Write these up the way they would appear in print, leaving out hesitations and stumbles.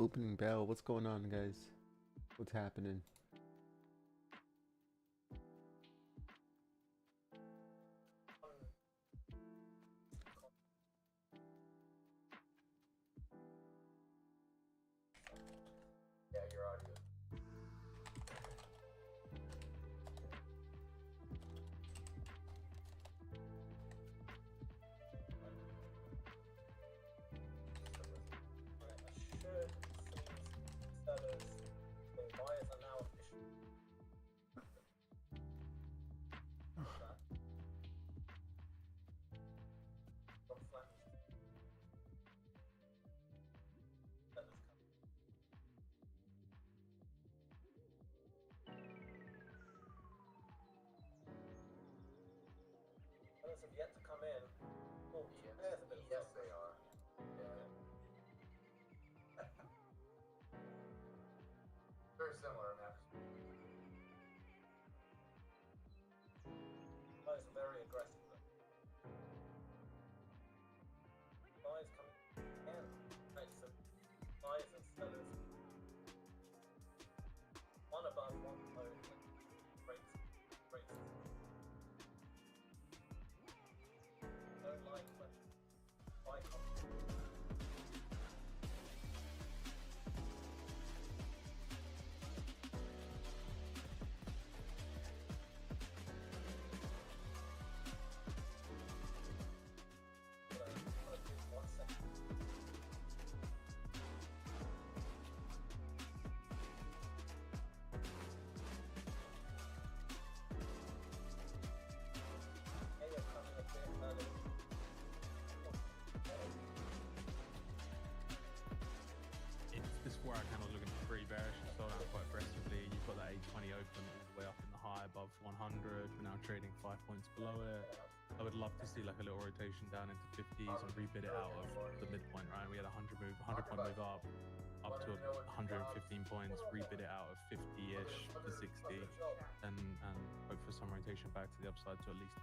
opening bell. What's going on, guys? What's happening? Yeah, your audio. Buyers are now official. From flat. Sellers have yet to come in. Oh, there's a bit of yes, they are. Yeah. Very similar in that. Buyers are very aggressive. Buyers coming in. Right, so buyers and sellers. One above, one below. Breaks. Don't like when buy comes. This FXRK candle's looking pretty bearish. It sold out quite aggressively. You've got that 820 open all the way up in the high above 100. We're now trading 5 points below it. I would love to see like a little rotation down into 50s and rebid it out of the midpoint, right? We had a 100 point move up to 115 points, rebid it out of 50-ish to 60, and hope for some rotation back to the upside to at least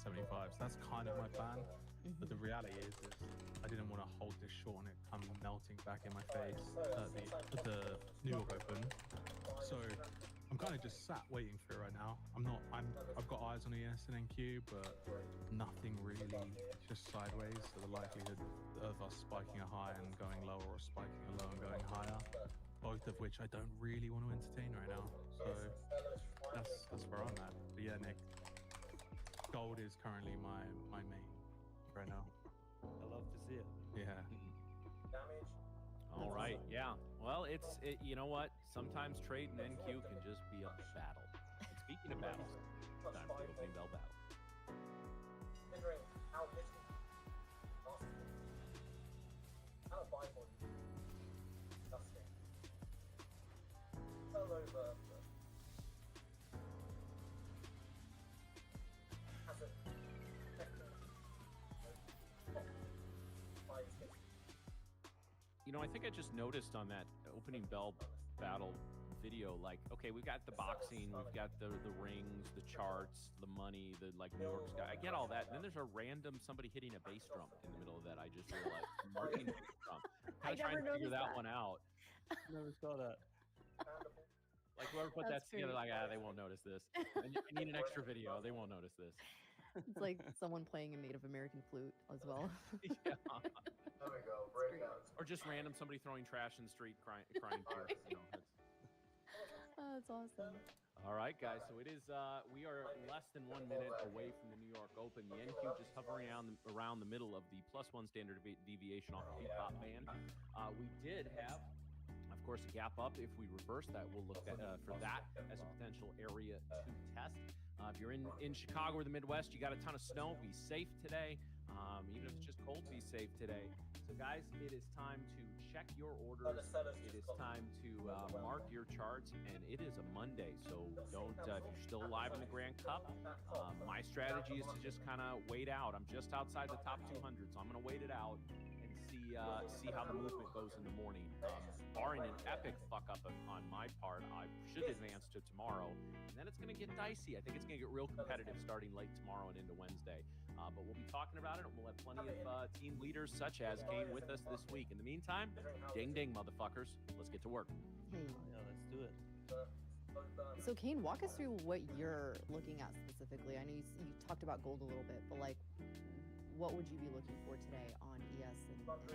75. So that's kind of my plan. But the reality is I didn't want to hold this short and it come melting back in my face at the New York Open. So I'm kind of just sat waiting for it right now. I've got eyes on ES and NQ, but nothing really, just sideways. So the likelihood of us spiking a high and going lower, or spiking a low and going higher, both of which I don't really want to entertain right now. So that's where I'm at. But yeah, Nick, gold is currently my main right now. I love to see it. Yeah. Damage. All right, yeah. Well, you know what? Sometimes trade and NQ can just be a battle. And speaking of battles, time for the opening bell battle. Considering how little how buy for you. Disgusting. Fell over. Has it. You know, I think I just noticed on that opening bell battle video, like, okay, we've got the boxing, we've got the rings, the charts, the money, the like New York sky. I get all that. And then there's a random somebody hitting a bass drum in the middle of that. I just realized marking the bass drum. I'm trying to figure that one out. Never saw that. Like whoever put that together, like, they won't notice this. And you need an extra video. They won't notice this. It's like someone playing a Native American flute as well. Yeah. There we go. Breakouts. Or just random somebody throwing trash in the street, crying tears. You know, Oh, that's awesome. All right, guys. So it is. We are less than 1 minute away from the New York Open. The NQ just hovering around the middle of the +1 standard deviation off the top band. We did have, of course, a gap up. If we reverse that, we'll look at for that as a potential area to test. If you're in Chicago or the Midwest, you got a ton of snow. Be safe today. Even if it's just cold, be safe today. So, guys, it is time to check your orders. It is time to mark your charts, and it is a Monday. So don't, if you're still alive in the Grand Cup, my strategy is to just kind of wait out. I'm just outside the top 200, so I'm going to wait it out and see how the movement goes in the morning. Barring an epic fuck up on my part, I should advance to into tomorrow, and then it's going to get dicey. I think it's going to get real competitive starting late tomorrow and into Wednesday. But we'll be talking about it, and we'll have plenty of team leaders such as Kane with us this week. In the meantime, ding ding, motherfuckers. Let's get to work. Hey. Yeah, let's do it. So Kane, walk us through what you're looking at specifically. I know you talked about gold a little bit, but like, what would you be looking for today on ES and NASDAQ?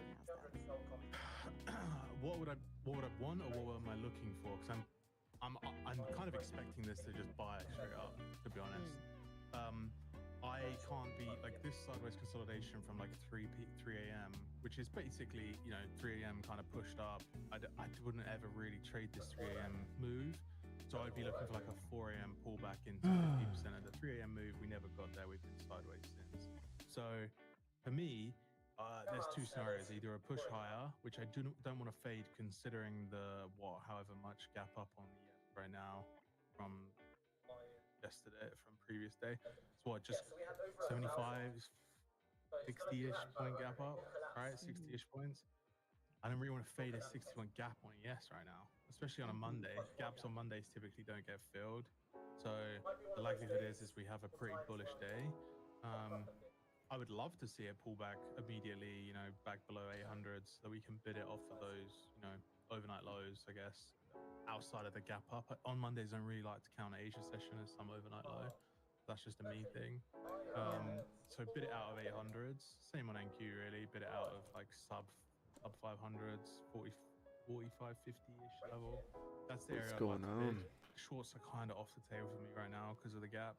What would I want, or what am I looking for? Because I'm kind of expecting this to just buy it straight up, to be honest. I can't be like this sideways consolidation from like 3 a.m., which is basically 3 a.m. kind of pushed up. I wouldn't ever really trade this 3 a.m. move. So I'd be looking for like a 4 a.m. pullback into 50% of the 3 a.m. move. We never got there. We've been sideways since. So for me, there's two scenarios: either a push higher, which I don't want to fade, considering the however much gap up on the right now from yesterday, from previous day. So what, just 75, 60-ish point gap up, right? 60-ish points. I don't really want to fade a 60-point gap on ES right now, especially on a Monday. Gaps on Mondays typically don't get filled. So the likelihood is we have a pretty bullish day. I would love to see it pull back immediately, back below 800 so that we can bid it off of those, overnight lows, I guess, outside of the gap up. On Mondays, I don't really like to count Asia session as some overnight low. That's just a me thing. So bid it out of 800s. Same on NQ, really. Bid it out of like sub 500s, 45, 50-ish level. That's the area What's going on? Shorts are kind of off the table for me right now because of the gap.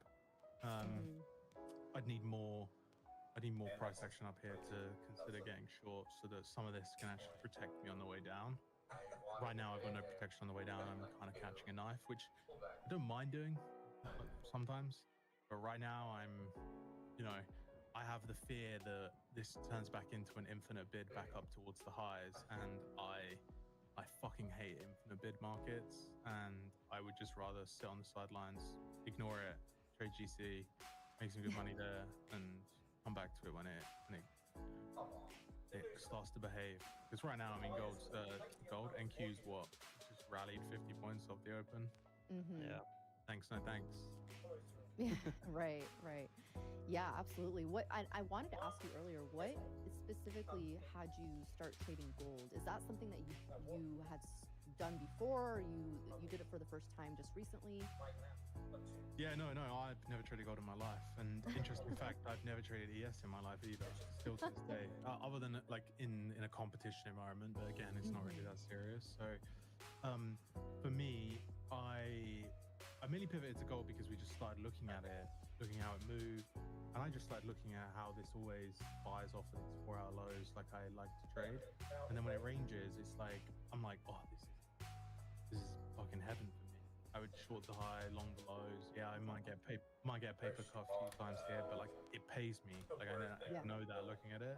I'd need more price action up here to consider getting short so that some of this can actually protect me on the way down. Right now, I've got no protection on the way down. I'm kind of catching a knife, which I don't mind doing sometimes. But right now, I have the fear that this turns back into an infinite bid back up towards the highs, and I fucking hate infinite bid markets, and I would just rather sit on the sidelines, ignore it, trade GC, make some good money there, and come back to it when it starts to behave. Because right now, I mean, gold NQ's what? Just rallied 50 points off the open. Yeah. Thanks, no thanks. Yeah, right. Yeah, absolutely. What I wanted to ask you earlier, what specifically had you start trading gold? Is that something that you had done before, or you did it for the first time just recently? Yeah, no, I've never traded gold in my life. And interesting fact, I've never traded ES in my life either, still to this day. Other than like in a competition environment, but again, it's not really that serious. So for me, I mainly pivoted to gold because we just started looking at it, looking how it moved, and I just started looking at how this always buys off of these 4-hour lows like I like to trade. And then when it ranges, it's like, I'm like, oh, this is fucking heaven for me. I would short the high, long the lows. Yeah, I might get a paper cut a few times here, but like it pays me. Like I know that looking at it.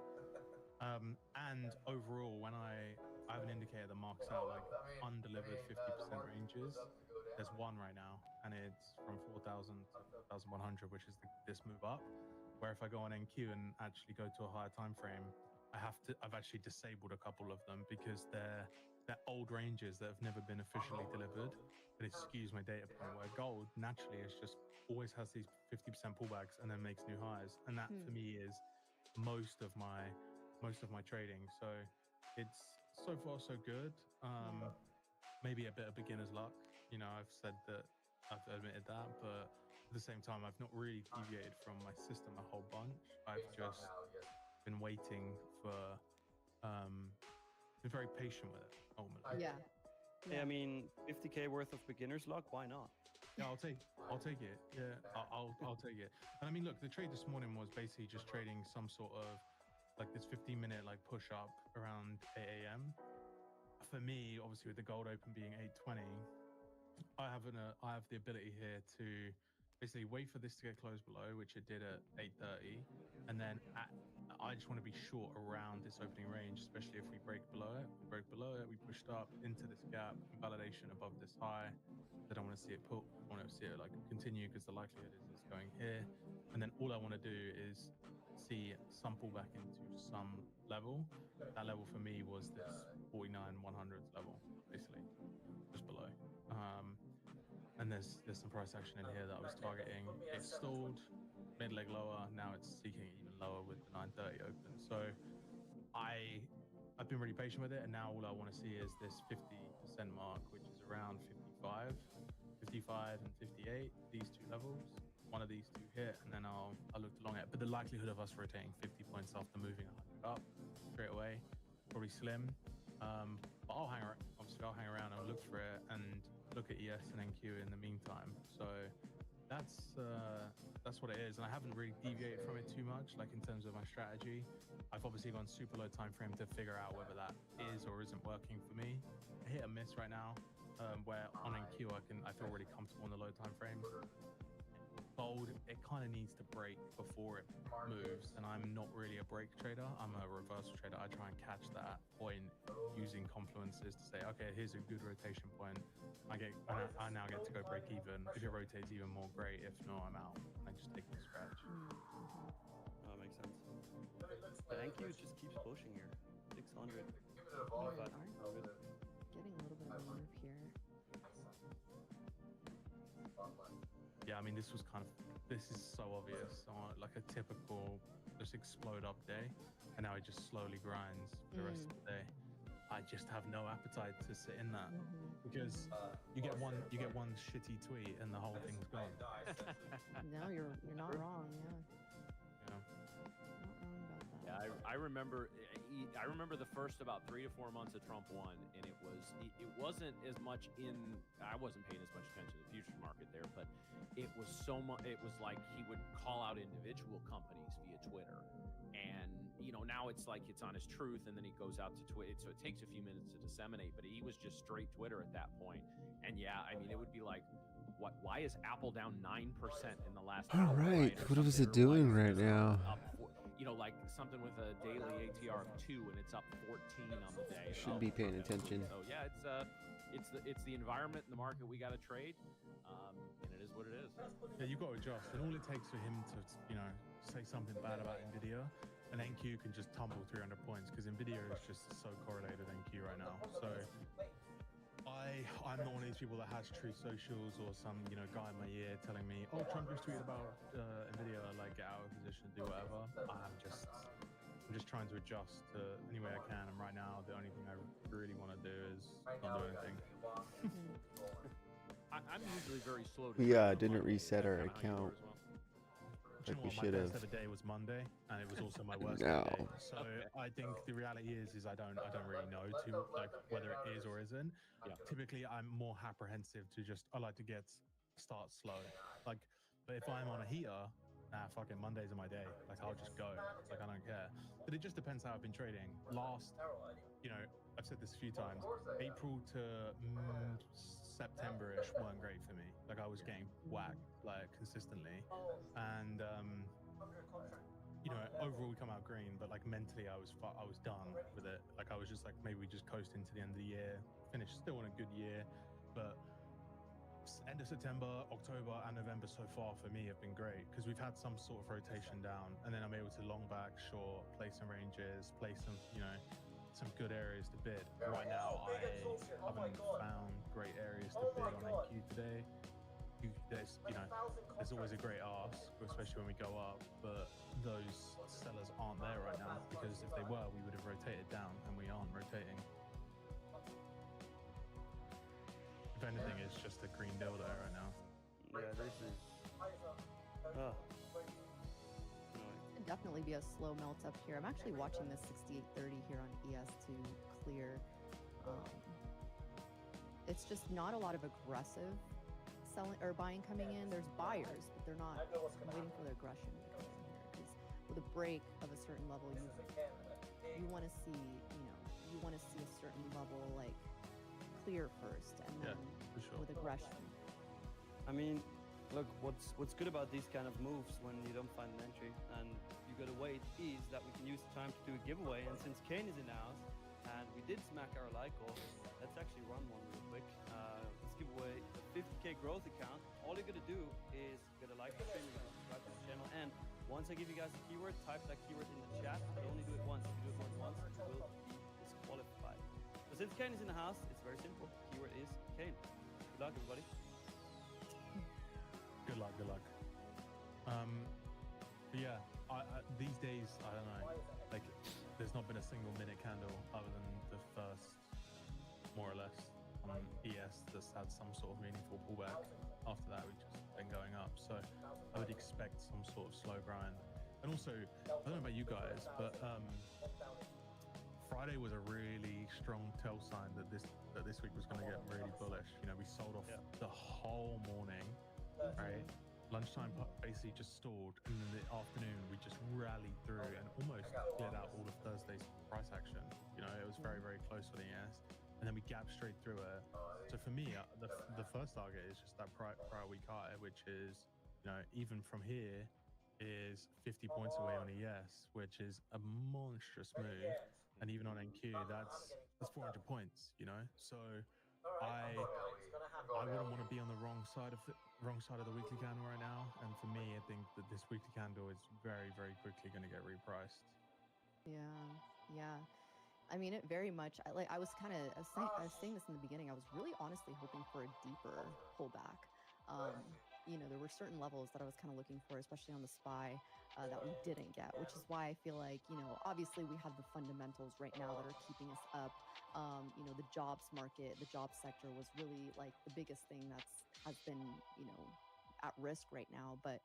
And overall, when I have an indicator that marks out like undelivered 50% ranges, there's one right now, and it's from 4,000 to 4,100, which is this move up. Where if I go on NQ and actually go to a higher time frame, I've actually disabled a couple of them because they're old ranges that have never been officially delivered, but it skews my data point. Where gold naturally is just always has these 50% pullbacks and then makes new highs, and that for me is most of my trading. So it's so far so good. Maybe a bit of beginner's luck. I've said that, I've admitted that, but at the same time, I've not really deviated from my system a whole bunch. I've just been waiting for, been very patient with it, ultimately. Yeah. I mean, 50K worth of beginner's luck, why not? Yeah, I'll take it. Yeah, I'll take it. And I mean, look, the trade this morning was basically just trading some sort of like this 15-minute like push up around 8 a.m. For me, obviously with the gold open being 8:20, I have the ability here to basically wait for this to get closed below, which it did at 8:30, and then I just want to be short around this opening range, especially if we break below it. We broke below it, we pushed up into this gap, validation above this high. I don't want to see it pull. I want to see it like continue because the likelihood is it's going here, and then all I want to do is see some pullback into some level. That level for me was this 49 100s level, basically, just below. And there's some price action in here that I was targeting. It stalled, mid leg lower. Now it's seeking even lower with the 930 open. So I've been really patient with it, and now all I want to see is this 50% mark, which is around 55 and 58. These two levels, one of these two hit, and then I'll look to long it. But the likelihood of us rotating 50 points after moving 100 up straight away, probably slim. But I'll hang around. Obviously, I'll hang around and look for it and look at ES and NQ in the meantime. So that's what it is, and I haven't really deviated from it too much, like in terms of my strategy. I've obviously gone super low time frame to figure out whether that is or isn't working for me. I hit a miss right now, where on NQ I feel really comfortable in the low time frames. Bold, it kind of needs to break before it moves, and I'm not really a break trader. I'm a reversal trader. I try and catch that point using confluences to say, okay, here's a good rotation point. I now get to go break even. If it rotates even more, great. If not, I'm out. I just take the scratch. Oh, that makes sense. Thank you. Just keeps pushing here. 600. Oh, we are getting a little bit of a move here. Yeah, I mean, this is so obvious. Like a typical just explode up day, and now it just slowly grinds for the rest of the day. I just have no appetite to sit in that because you get one shitty tweet and the whole thing's gone. No, you're not wrong. Yeah. Yeah. Not wrong about that. Yeah, I remember the first about 3 to 4 months of Trump won, and it wasn't as much I wasn't paying as much attention to the futures market there, but it was so much. It was like he would call out individual companies via Twitter, and now it's like it's on his truth, and then he goes out to Twitter. So it takes a few minutes to disseminate, but he was just straight Twitter at that point. And yeah, I mean, it would be like, why is Apple down 9% in the last hour? All right, what was it doing right now? Like something with a daily ATR of 2, and it's up 14 on the day. Should be paying attention. So yeah, it's the environment and the market we got to trade, and it is what it is. Yeah, you've got to adjust, and all it takes for him to say something bad about Nvidia, and NQ can just tumble 300 points because Nvidia is just so correlated with NQ right now. So I'm not one of these people that has Truth Socials or some guy in my ear telling me, oh, Trump just tweeted about Nvidia, like get out of position, do whatever. I'm just trying to adjust to any way I can, and right now the only thing I really want to do is not do anything. I'm usually very slow to We didn't reset our account like we should have. My best ever day was Monday, and it was also my worst No. day. So I think the reality is I don't really know whether it is or isn't. Yeah. Typically, I'm more apprehensive to I like to start slow. But if I'm on a heater, fucking Mondays are my day. Like I'll just go. Like I don't care. But it just depends how I've been trading. I've said this a few times. April to September-ish weren't great for me. Like I was getting whacked consistently, and overall we come out green, but mentally I was done with it. Like I was just like, maybe we just coast into the end of the year, finish still in a good year, but end of September, October, and November so far for me have been great because we've had some sort of rotation down, and then I'm able to long back, short, play some ranges, play some some good areas to bid. Right now, I haven't found great areas to bid on NQ today. There's always a great ask, especially when we go up, but those sellers aren't there right now because if they were, we would have rotated down, and we aren't rotating. If anything, it's just a green dildo right now. Yeah, this is. Could definitely be a slow melt up here. I'm actually watching this 6830 here on ES to clear. It's just not a lot of aggressive selling or buying coming in. There's buyers, but they're not. I'm waiting for the aggression to come in here because with a break of a certain level, you want to see a certain level clear first, and then for sure. with aggression. I mean, look, what's good about these kind of moves when you don't find an entry and you gotta wait is that we can use the time to do a giveaway. And since Kane is in the house and we did smack our like goal, let's actually run one real quick. Let's give away a 50k growth account. All you're gonna do is you're gonna like the stream, you're gonna subscribe to the channel, and once I give you guys a keyword, type that keyword in the chat, but only do it once. If you do it more than once, you will be disqualified. So since Kane is in the house, it's very simple. Keyword is Kane. Good luck, everybody. these, I don't know, like there's not been a single minute candle other than the first, more or less, on ES that's had some sort of meaningful pullback. After that, we've just been going up. So I would expect some sort of slow grind. And also, I don't know about you guys, but Friday was a really strong tell sign that this week was going to get really bullish. You know, we sold off the whole morning, right? Lunchtime basically just stalled, and in the afternoon we just rallied through and almost cleared out all of Thursday's price action. You know, it was very, very close for the ES, and then we gapped straight through it. So for me, the first target is just that prior week high, which is, you know, even from here is 50 points away on ES, which is a monstrous move, and even on NQ, that's 400 points. You know, so I wouldn't want to be on the wrong side of the weekly candle right now. And for me, I think that this weekly candle is very, very quickly going to get repriced. Yeah. I mean, it very much. I was saying this in the beginning. I was really honestly hoping for a deeper pullback. You know, there were certain levels that I was kind of looking for, especially on the SPY, that we didn't get, which is why I feel like, you know, obviously we have the fundamentals right now that are keeping us up. You know, the jobs market, the job sector was really like the biggest thing has been, you know, at risk right now. But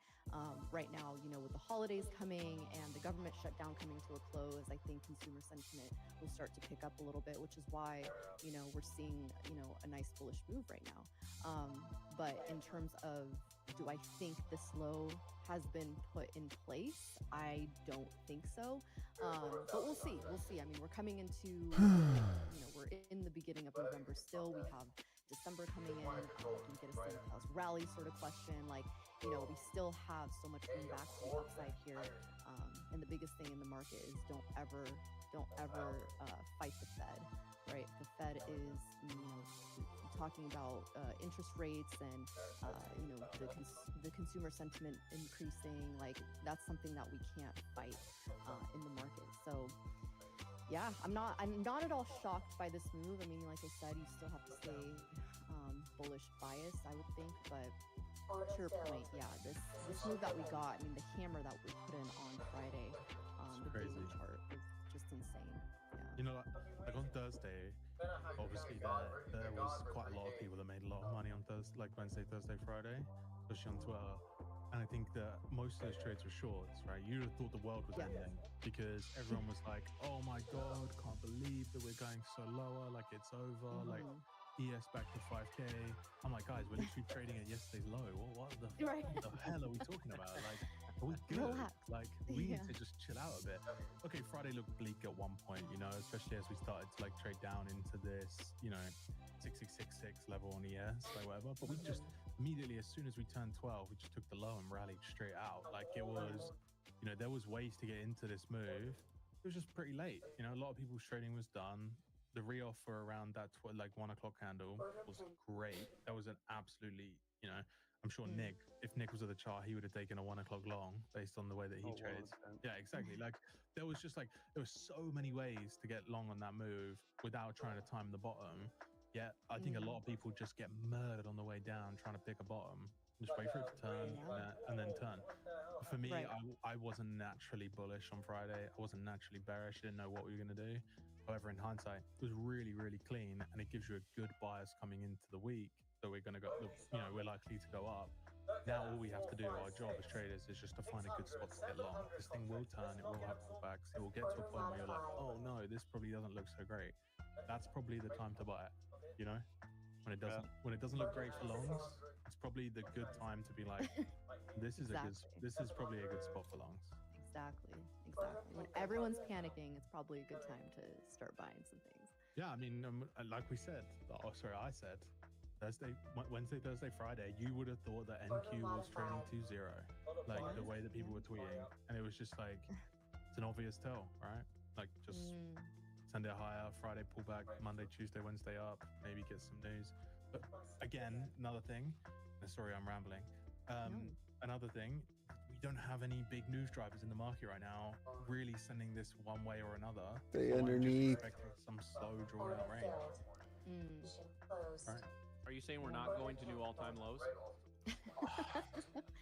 right now, you know, with the holidays coming and the government shutdown coming to a close, I think consumer sentiment will start to pick up a little bit, which is why, you know, we're seeing, you know, a nice bullish move right now. But in terms of, do I think this low has been put in place? I don't think so. But we'll see. I mean, we're coming into, you know, we're in the beginning of November still. We have December coming in. We get a Santa Claus rally sort of question. Like, you know, we still have so much room back to the upside here. And the biggest thing in the market is don't ever fight the Fed, right? The Fed is, you know, talking about interest rates and, you know, the consumer sentiment increasing. Like, that's something that we can't fight in the market. So yeah, I'm not at all shocked by this move. I mean, like I said, you still have to stay bullish bias, I would think, but to your point, yeah, this move that we got, I mean, the hammer that we put in on Friday, the daily chart was just insane. Yeah. You know, like on Thursday, obviously there was quite a lot of people that made a lot of money on Thursday, like Wednesday, Thursday, Friday, especially on Twitter. And I think that most of those trades were shorts, right? You'd have thought the world was ending because everyone was like, oh my God, can't believe that we're going so lower, like it's over, like ES back to 5K. I'm like, guys, we're literally trading at yesterday's low. What the hell are we talking about? Like, are we good? Relax. Like, we need to just chill out a bit. Okay, Friday looked bleak at one point, you know, especially as we started to like trade down into this, you know, 6666 level on ES, like whatever. But we just immediately, as soon as we turned 12, we just took the low and rallied straight out. Like, it was, you know, there was ways to get into this move. It was just pretty late. You know, a lot of people's trading was done. The re-offer around that like 1 o'clock candle was great. That was an absolutely, you know, I'm sure if Nick was at the chart, he would have taken a 1 o'clock long based on the way that he trades. 100%. Yeah, exactly. Like, there was so many ways to get long on that move without trying to time the bottom. Yeah, I think a lot of people just get murdered on the way down trying to pick a bottom. Just wait for it to turn and then turn. For me, I wasn't naturally bullish on Friday. I wasn't naturally bearish. I didn't know what we were going to do. However, in hindsight, it was really, really clean, and it gives you a good bias coming into the week that we're going to go, you know, we're likely to go up. Now all we have to do, our job as traders, is just to find a good spot to get long. This thing will turn, it will have pullbacks, it will get to a point where you're like, oh no, this probably doesn't look so great. That's probably the time to buy it, you know? When it doesn't look great for longs, it's probably the good time to be like, this is probably a good spot for longs. Exactly. When everyone's panicking, it's probably a good time to start buying some things. Yeah, I mean, like we said, I said, Wednesday, Thursday, Friday, you would have thought that NQ was trading 2-0, like the way that people were tweeting. And it was just like, it's an obvious tell, right? Like, just Sunday higher, Friday pullback, Monday, Tuesday, Wednesday up, maybe get some news. But again, another thing, sorry, I'm rambling. Another thing, we don't have any big news drivers in the market right now, really sending this one way or another. Stay So underneath. I'm just expecting some slow drawn out range. Are you saying we're not going to new all-time lows?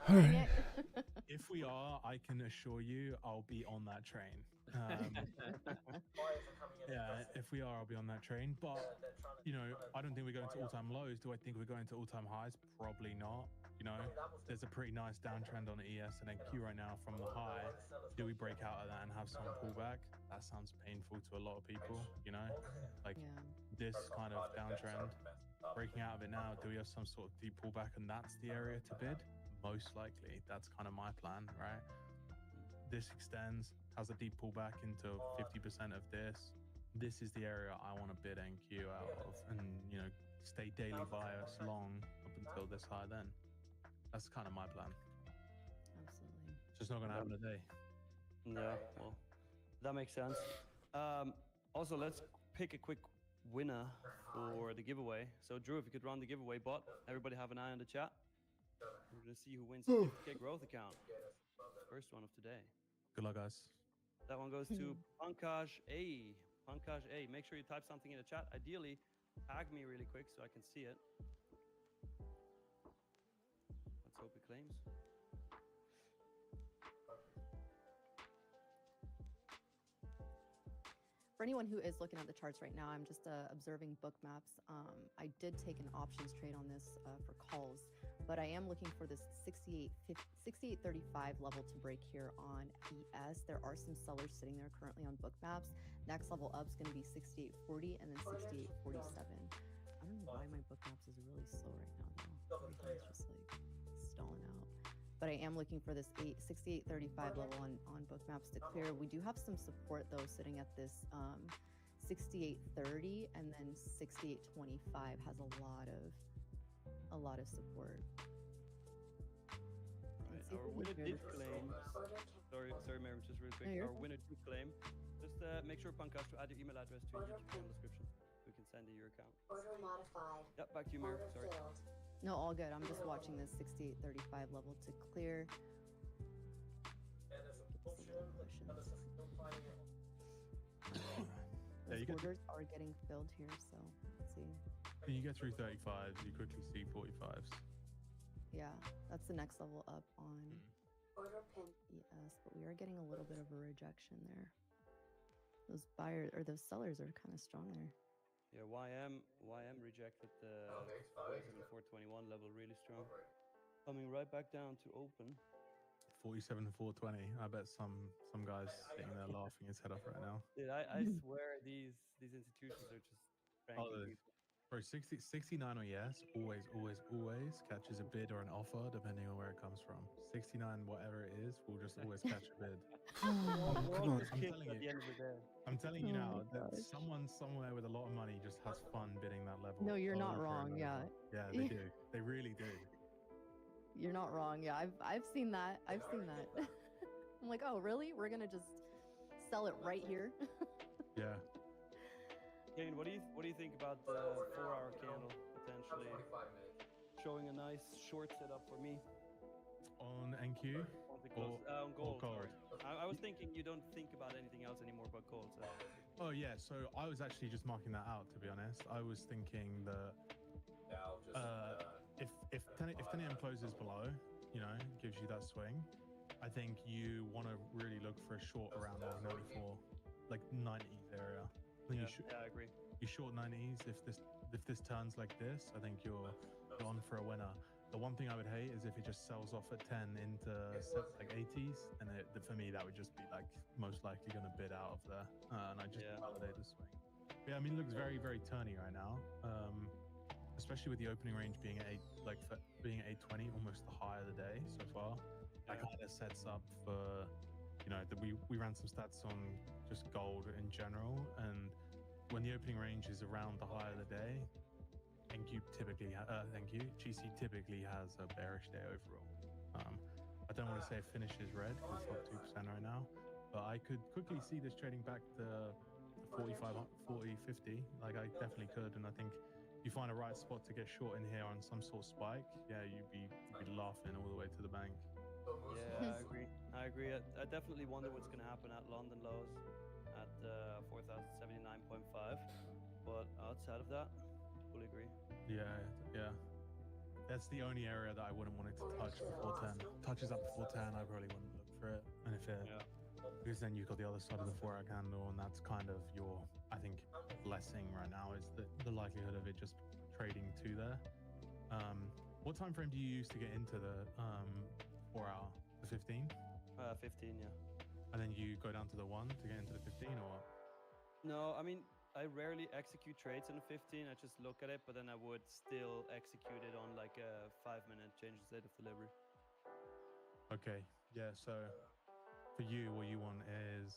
Dang it. If we are, I can assure you I'll be on that train. Yeah, if we are, I'll be on that train. But, you know, I don't think we're going to all-time lows. Do I think we're going to all-time highs? Probably not. You know, there's a pretty nice downtrend on the ES and NQ right now from the high. Do we break out of that and have some pullback? That sounds painful to a lot of people, you know? Like Yeah. this kind of downtrend, breaking out of it now, do we have some sort of deep pullback and that's the area to bid? Most likely. That's kind of my plan, right? This extends, has a deep pullback into 50% of this. This is the area I want to bid NQ out of and, you know, stay daily bias long up until this high then. That's kind of my plan. Absolutely. It's just not going to happen today. Yeah, well, that makes sense. Also, let's pick a quick winner for the giveaway. So, Drew, if you could run the giveaway bot, everybody have an eye on the chat. We're going to see who wins the 50K growth account. First one of today. Good luck, guys. That one goes to Pankaj A. Pankaj A. Make sure you type something in the chat. Ideally, tag me really quick so I can see it. Let's hope it claims. For anyone who is looking at the charts right now, I'm just observing book maps. I did take an options trade on this for calls, but I am looking for this 68.35 level to break here on ES. There are some sellers sitting there currently on book maps. Next level up is going to be 68.40 and then 68.47. I don't know why my book maps is really slow right now, though. Everything's just like stalling out. But I am looking for this 68.35 level on book maps to clear. We do have some support though, sitting at this 68.30, and then 68.25 has a lot of support. Right, our winner did claim. Sorry, Miriam, just real quick. No, our winner did claim. Just make sure, Pankaj, to add your email address to your YouTube channel description. We can send you your account. Order modified. Yep, back to you, Miriam. Sorry. Filled. No, all good. I'm just watching this 68.35 level to clear. Yeah, Those orders are getting filled here, so let's see. When you get through 35s, you quickly see 45s. Yeah, that's the next level up on Order pin. ES, but we are getting a little bit of a rejection there. Those buyers or those sellers are kind of strong there. Yeah, YM rejected the 421 level really strong. Coming right back down to open. 47 and 420. I bet some guys sitting there laughing his head off right now. Dude, I swear these institutions are just pranking people. Bro, 69 or yes, always catches a bid or an offer depending on where it comes from. 69, whatever it is, will just always catch a bid. We're all on, just I'm kids telling at the you. end of the day. I'm telling you Oh now my that gosh. someone somewhere with a lot of money just has fun bidding that level. No, you're not over wrong. and Yeah, over. Yeah, they do. They really do. you're not wrong. Yeah, I've seen that. I've seen that. I'm like, oh, really? We're gonna just sell it right here? Yeah. Kane, what do you think about the 4-hour candle potentially showing a nice short setup for me? On NQ? On gold. gold. Sorry. I was thinking you don't think about anything else anymore but gold. So. Oh yeah, so I was actually just marking that out, to be honest. I was thinking that if 10 AM closes below, you know, gives you that swing, I think you want to really look for a short around like 94, like 90s area. I think I agree. You short 90s. If this turns like this, I think you're on for a winner. The one thing I would hate is if it just sells off at 10 into like 80s, and for me that would just be like most likely going to bid out of there, and I just validate the swing. But yeah, I mean, it looks very turny right now, especially with the opening range being being 820, almost the high of the day so far. That kind of sets up for, you know, that we ran some stats on just gold in general, and when the opening range is around the high of the day, GC typically has a bearish day overall. I don't want to say it finishes red because it's up 2% right now, but I could quickly see this trading back to 45, 40, 50. Like I definitely could, and I think if you find a right spot to get short in here on some sort of spike, yeah, you'd be laughing all the way to the bank. Yeah, I agree. I definitely wonder what's going to happen at London lows at 4,079.5. But outside of that, fully agree. Yeah. That's the only area that I wouldn't want it to touch before 10. Touches up before 10, I probably wouldn't look for it. And if it, because then you've got the other side of the 4-hour candle, and that's kind of your, I think, blessing right now is the likelihood of it just trading to there. What time frame do you use to get into the 4-hour? The 15? 15, yeah. And then you go down to the 1 to get into the 15, or what? No, I mean, I rarely execute trades on the 15. I just look at it, but then I would still execute it on like a 5-minute change in state of delivery. Okay, yeah, so for you, what you want is,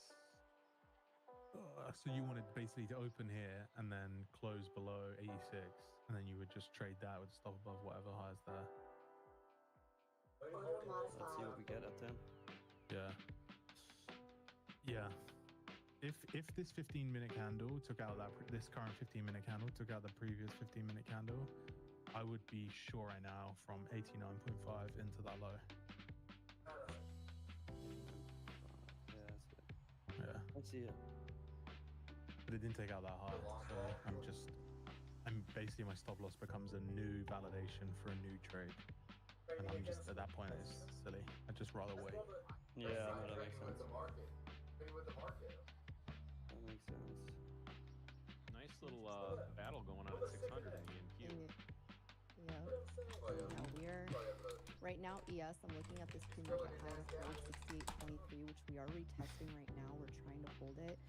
so you wanted basically to open here and then close below 86, and then you would just trade that with stop above whatever highs there. Order Let's see modified. what we get at 10. Yeah. Yeah. If this 15-minute candle took out this current 15-minute candle took out the previous 15-minute candle, I would be sure right now from 89.5 into that low. Yeah, that's good. Yeah. Let's see it. But it didn't take out that high, so I'm basically, my stop loss becomes a new validation for a new trade, and I'm just at that point it's silly. I'd just rather wait. Yeah, no, that makes sense. That makes sense. Nice little battle going on at 600 in the NQ. Yeah. Now we're right now ES. I'm looking at this pre-market high of 68.23, which we are retesting right now. We're trying to hold it.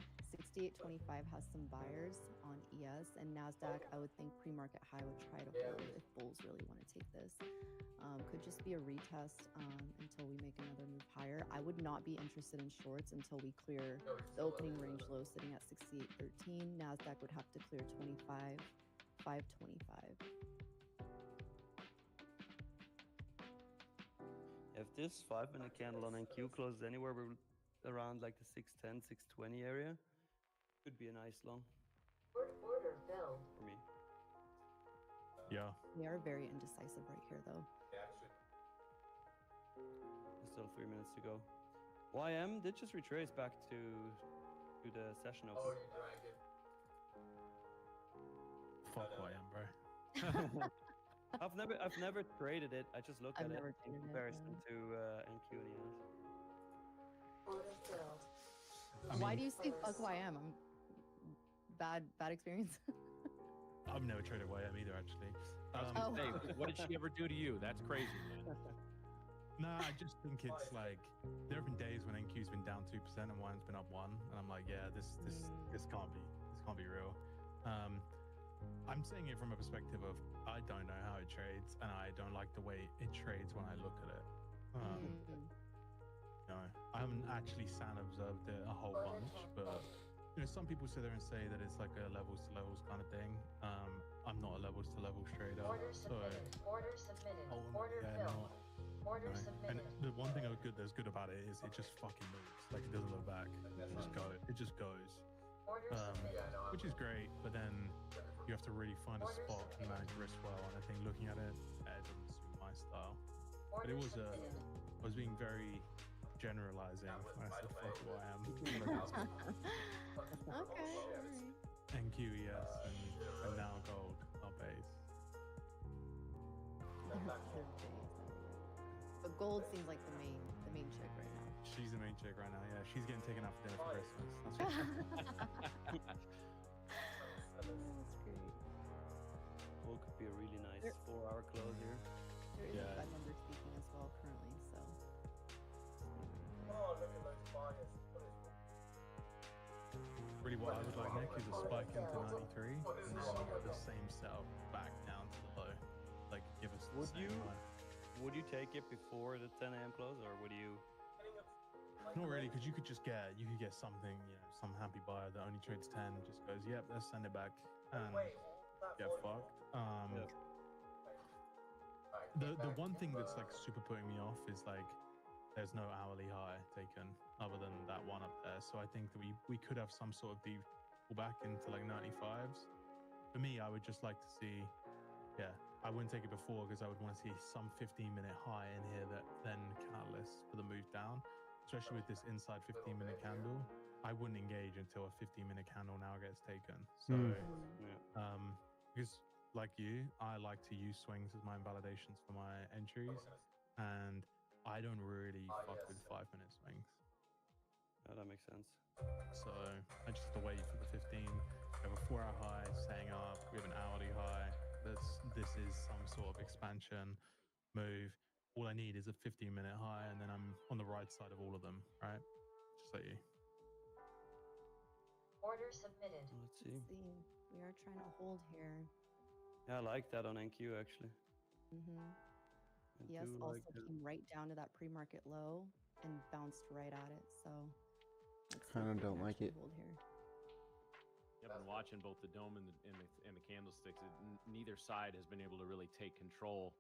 68.25 has some buyers on ES, and Nasdaq. I would think pre-market high would try to hold if bulls really want to take this. Could just be a retest until we make another move higher. I would not be interested in shorts until we clear the opening range low sitting at 68.13. Nasdaq would have to clear 25.525. If this 5-minute candle on NQ closes anywhere around like the 610, 620 area, could be a nice long Order filled. for me. Yeah. We are very indecisive right here, though. There's still 3 minutes to go. YM did just retrace back to the session open. Fuck YM, bro. I've never traded it. I just look I've at it never in traded it, comparison yeah. to NQ and ES. Order filled. Why do you say fuck YM? I'm bad experience. I've never traded YM either, actually. Oh. Hey, what did she ever do to you? That's crazy, man. Nah, I just think it's like there have been days when NQ's been down 2% and YM's been up 1, and I'm like, yeah, this can't be real. I'm saying it from a perspective of I don't know how it trades, and I don't like the way it trades when I look at it. No, I haven't actually sat and observed it a whole bunch, but some people sit there and say that it's like a levels to levels kind of thing. I'm not a levels to levels trader, Order so submitted. Order submitted. Order yeah, filled. Order and submitted. the one thing that's good about it is it just fucking moves. Like, it doesn't look back. It just goes. Order submitted. Which is great, but then you have to really find a spot and manage risk well. And I think looking at it, it doesn't suit my style. But it was I was being very generalizing when I said fuck who I am. Okay. NQES and now gold are base. But gold seems like the main chick right now. She's the main chick right now. Yeah, she's getting taken out for dinner for Christmas. That's for sure. That's great. Gold could be a really nice 4-hour close here. There is Yeah. a Fed number speaking as well currently, so. Oh, look at those buyers. Really, what I would like, Nick, is a spike into 93 and then the same setup back down to the low. Like, give us the same high. Would you take it before the 10 a.m. close, or would you? Not really, because you could get something, some happy buyer that only trades 10, just goes, yep, let's send it back and get fucked. The one thing that's like super putting me off is like there's no hourly high taken other than that one up there. So I think that we could have some sort of deep pullback into like 95s. For me, I would just like to see, I wouldn't take it before because I would want to see some 15-minute high in here that then catalyst for the move down, especially with this inside 15-minute candle. I wouldn't engage until a 15-minute candle now gets taken. So, because like you, I like to use swings as my invalidations for my entries, and I don't really fuck with 5-minute swings. Oh, that makes sense. So I just have to wait for the 15. We have a 4-hour high setting up. We have an hourly high. This is some sort of expansion move. All I need is a 15-minute high, and then I'm on the right side of all of them, right? Just like you. Order submitted. Let's see. Let's see. We are trying to hold here. Yeah, I like that on NQ actually. Mm-hmm. I Yes, do also like it. came right down to that pre-market low and bounced right at it. So let's see Kinda if we don't can like actually it. Hold here. I've been watching both the dome and the candlesticks. Neither side has been able to really take control.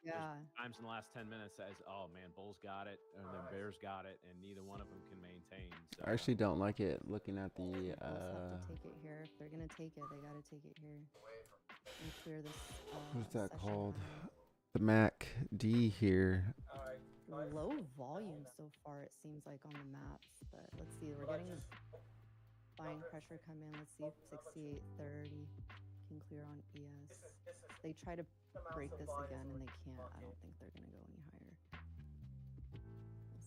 Yeah. There's times in the last 10 minutes that is, oh man, Bulls got it, and then Bears got it, and neither one of them can maintain. So I actually don't like it looking at the Bulls have to take it here. If they're gonna take it, they gotta take it here and clear this. what's that session called? high. The MACD here. Low volume so far, it seems like on the maps, but let's see. We're getting buying pressure come in. Let's see if 68.30 can clear on ES. They try to break this again and they can't. I don't think they're gonna go any higher.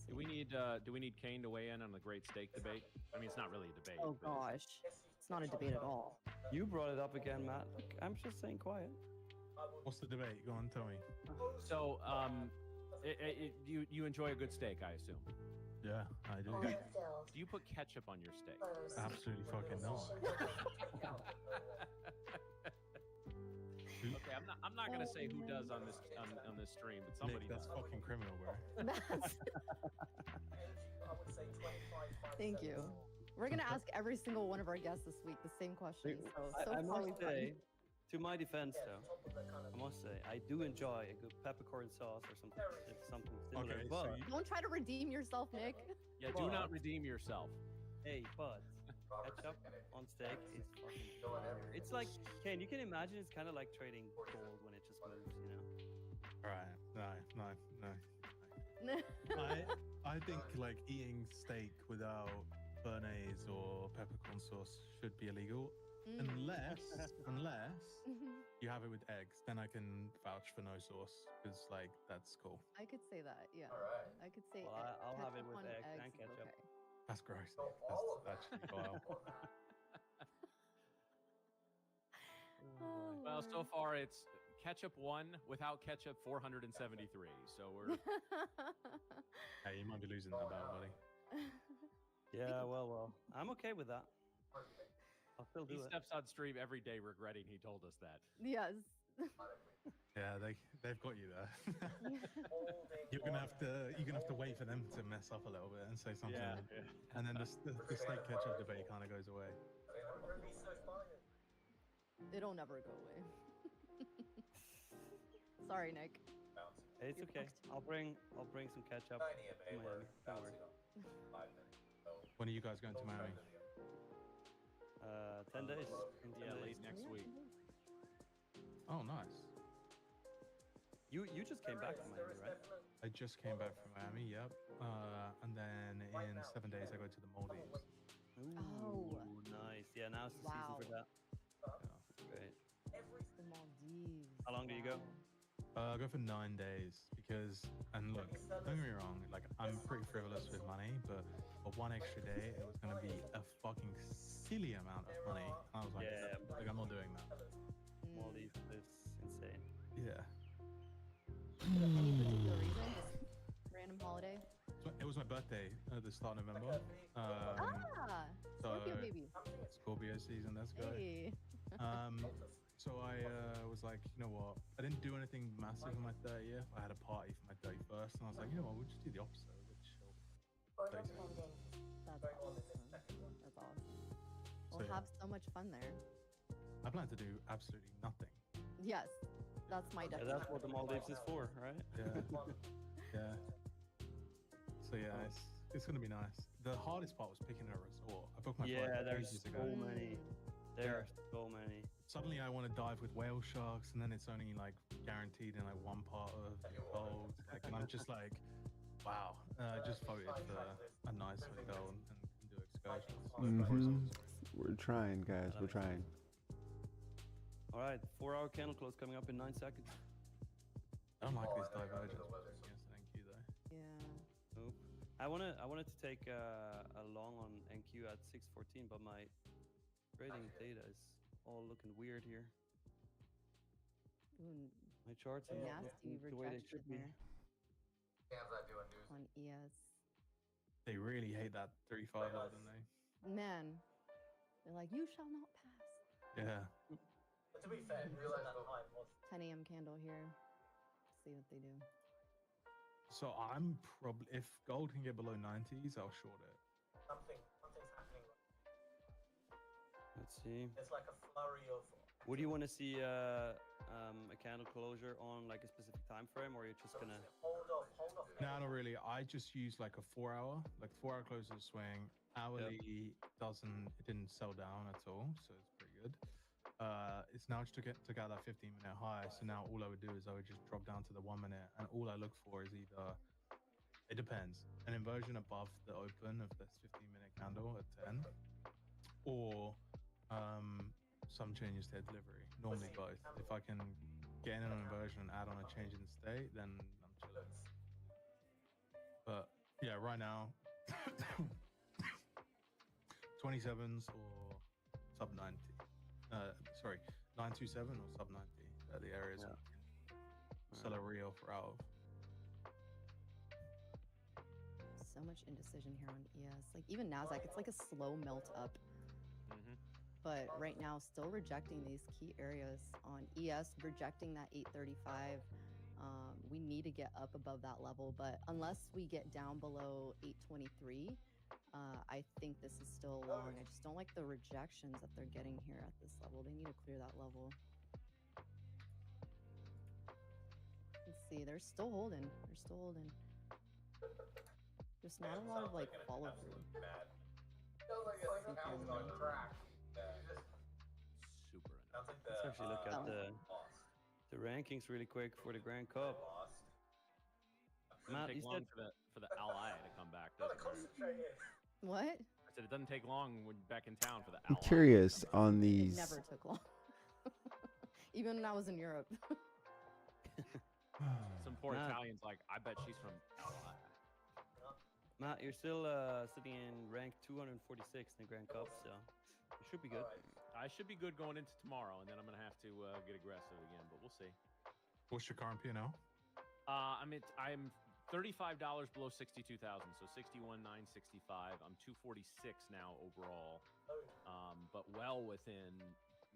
We'll see. do we need Kane to weigh in on the great stake debate? I mean, it's not really a debate. Oh but gosh, it's not a debate at all. You brought it up again, Matt. Look, I'm just saying quiet. What's the debate? Go on, tell me. So, you enjoy a good steak, I assume. Yeah, I do. Order filled. Do you put ketchup on your steak? Closed. Absolutely fucking not. Okay, I'm not gonna say who does on this stream, but somebody Nick, that's does. fucking criminal, bro. That's- Thank you. We're gonna ask every single one of our guests this week the same question. So I far must we've gotten- say, to my defense though, I must say I do enjoy a good peppercorn sauce or something. It's something similar. Okay, but so you, Don't try to redeem yourself, Nick. Yeah, do not redeem yourself. hey, but ketchup on steak is fucking fire. It's like, Kane, you can imagine it's kind of like trading gold when it just moves, you know? right? No. I think like eating steak without béarnaise or peppercorn sauce should be illegal, unless you have it with eggs. Then I can vouch for no sauce because like that's cool. I could say that, yeah. I could say Well, I'll have it ketchup with on eggs and is ketchup. okay. That's gross. That's actually vile. Oh, Well, so Lord. far it's ketchup 1, without ketchup 473. So we're Hey, you might be losing that battle, buddy. Yeah, well, I'm okay with that. I'll still do he it. steps on stream every day regretting he told us that. Yes. Yeah, they've got you there. you're gonna have to wait for them to mess up a little bit and say something, and then the steak ketchup debate kind of goes away. It'll never go away. Sorry, Nick. Hey, it's You're okay. fucked. I'll bring some ketchup to Miami. Don't worry. When are you guys going to Miami? 10 days. In 10 Yeah, days. late next week. Oh, nice. You just came back from Miami, right? I just came back from Miami. Yep. And then in 7 days I go to the Maldives. Oh. Nice. Yeah, now it's the season Wow. for that. Yeah. Great. The Maldives. How long do you go? I go for 9 days because, and look, don't get me wrong, like I'm pretty frivolous with money, but for one extra day, it was going to be a fucking silly amount of money. I was like, Yeah. like I'm not doing that. Mm. Maldives is insane. Yeah. Any particular reason? Just random holiday? So it was my birthday at the start of November. Scorpio so- baby. Scorpio season, let's go. Hey. So I was like, you know what? I didn't do anything massive on my 30th. I had a party for my 31st, and I was like, you know what? We'll just do the opposite. We'll chill. Order Basically. pending. That's awesome. That's awesome. We'll yeah. have so much fun there. I plan to do absolutely nothing. Yes, that's my Yeah, definition. that's what the Maldives is for, right? Yeah. Yeah. So yeah, it's gonna be nice. The hardest part was picking a resort. I booked my Yeah, flight there's ages so ago. many. There are so many. Suddenly I want to dive with whale sharks, and then it's only like guaranteed in like one part of the world. Like, and I'm just like, wow. I just voted for a nice hotel and do excursions. We're trying, guys. We're trying. All right, 4-hour candle close coming up in 9 seconds. I don't like this divergence against NQ though. Yeah. Nope. I wanted to take a long on NQ at 614, but my trading data is all looking weird here. Ooh, My charts are not nasty looking the way they rejection should be. there on ES. They really hate that 3-5 low, don't they? Man, they're like, you shall not pass. Yeah. But to be fair, realize that high was 10 a.m. candle here. See what they do. So I'm probably, if gold can get below 90s, I'll short it. something's happening. Let's see. It's like a flurry of. Would you want to see a candle closure on like a specific time frame, or you're just gonna? Hold off. No, not really. I just use like a 4-hour, like 4-hour close of swing. Hourly it didn't sell down at all, so it's pretty good. It's now just took out that 15-minute high. So now all I would do is I would just drop down to the 1 minute, and all I look for is either, it depends, an inversion above the open of this 15-minute candle at 10, or some changes to delivery. Normally both. If I can get in an inversion and add on a change in state, then I'm chilling. But yeah, right now, 27s or sub 90. Sorry, 927 or sub 90 are the areas we can sell a real for out of. So much indecision here on ES. Like even Nasdaq, it's like a slow melt up. But right now, still rejecting these key areas on ES, rejecting that 835. We need to get up above that level, but unless we get down below 823, I think this is still long. I just don't like the rejections that they're getting here at this level. They need to clear that level. Let's see, they're still holding. They're still holding. There's not a lot of like follow through. Feels like it's on crack. Super annoying. Sounds like Let's actually look at the rankings really quick for the Grand Cup. Doesn't Matt, take you long said for the ally to come back, does it? Mary? What? I said it doesn't take long when you're back in town for the I'm ally. curious on It these. never took long. Even when I was in Europe. Some poor Matt. Italian's like, I bet she's from ally. Matt, you're still sitting in rank 246 in the Grand Cup, so it should be good. I should be good going into tomorrow, and then I'm gonna have to get aggressive again, but we'll see. What's your current P&L? I'm $35 below 62,000, so 61,965. I'm 246 now overall, but well within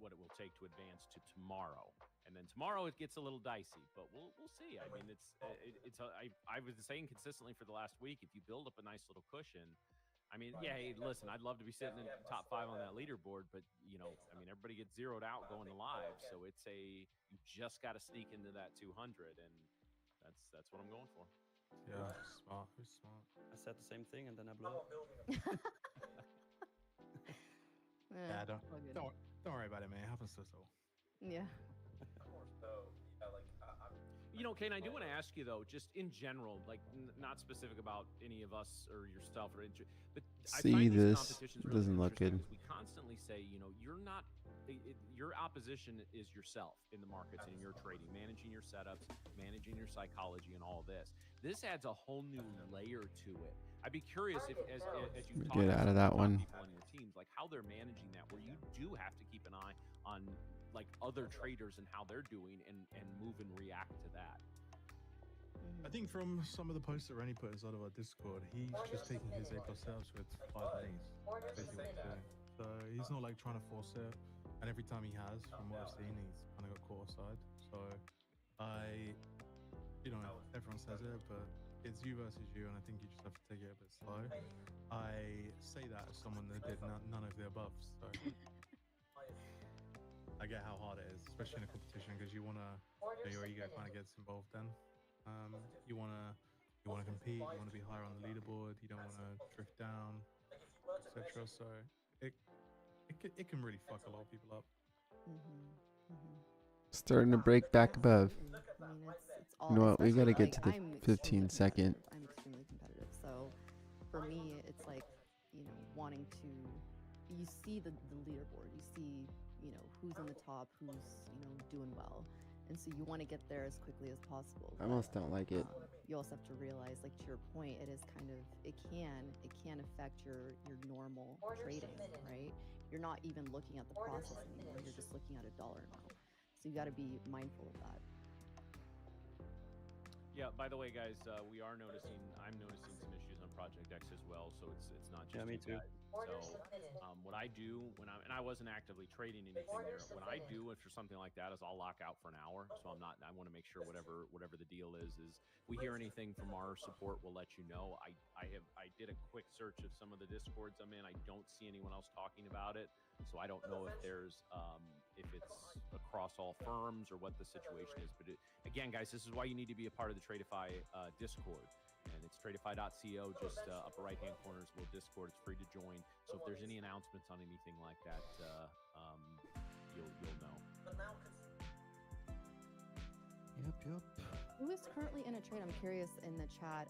what it will take to advance to tomorrow. And then tomorrow it gets a little dicey, but we'll see. I mean, I was saying consistently for the last week, if you build up a nice little cushion, I mean, yeah, hey, listen, I'd love to be sitting in top 5 on that leaderboard, but you know, I mean, everybody gets zeroed out going live, so you just got to sneak into that 200, and that's what I'm going for. Yeah, smart. Who's smart? I said the same thing and then I blew up. Yeah, don't all good. don't worry about it, man. It happens to us all. Yeah. You know, Kane, I do want to ask you though, just in general, like not specific about any of us or yourself or but I See find these this? competitions It really doesn't look interesting good. because we constantly say, you know, your opposition is yourself in the markets and in your trading, managing your setups, managing your psychology, and all this. This adds a whole new layer to it. I'd be curious if, as you talk Get to out of some that top one. people on your teams, like how they're managing that, where you do have to keep an eye on like other traders and how they're doing and move and react to that. I think from some of the posts that Rennie put inside of our Discord, he's just taking his A+ setups with 5 days. Basically what he's doing. So he's not like trying to force it. And every time he has, from what I've seen, he's kind of got caught offside. So everyone says it, but it's you versus you, and I think you just have to take it a bit slow. I say that as someone that did none of the above, so I get how hard it is, especially in a competition, because your ego kind of gets involved then. You wanna compete, you wanna be higher on the leaderboard, you don't wanna drift down, etc. So it can really fuck a lot of people up. Starting to break back above. I mean, it's all. You know what? We especially, gotta get to the I'm 15-second. I'm extremely competitive, so for me, it's like, you know, wanting to. You see the leaderboard, you see you know, who's on the top, who's, you know, doing well. And so you want to get there as quickly as possible. I almost don't like it. You also have to realize, like, to your point, it is kind of, it can affect your normal trading, right? You're not even looking at the process anymore. You're just looking at a dollar amount. So you got to be mindful of that. Yeah, by the way, guys, I'm noticing some issues on Project X as well, so it's not just Yeah, me you too. guys. So what I do and I wasn't actively trading anything there. What I do for something like that is I'll lock out for an hour. So I want to make sure whatever the deal is we hear anything from our support, we'll let you know. I did a quick search of some of the Discords I'm in. I don't see anyone else talking about it. So I don't know if there's if it's across all firms or what the situation is. But again, guys, this is why you need to be a part of the Tradovate Discord. And it's tradify.co, just upper right-hand corner is a little Discord. It's free to join. So if there's any announcements on anything like that, you'll know. Yep. Who is currently in a trade? I'm curious in the chat.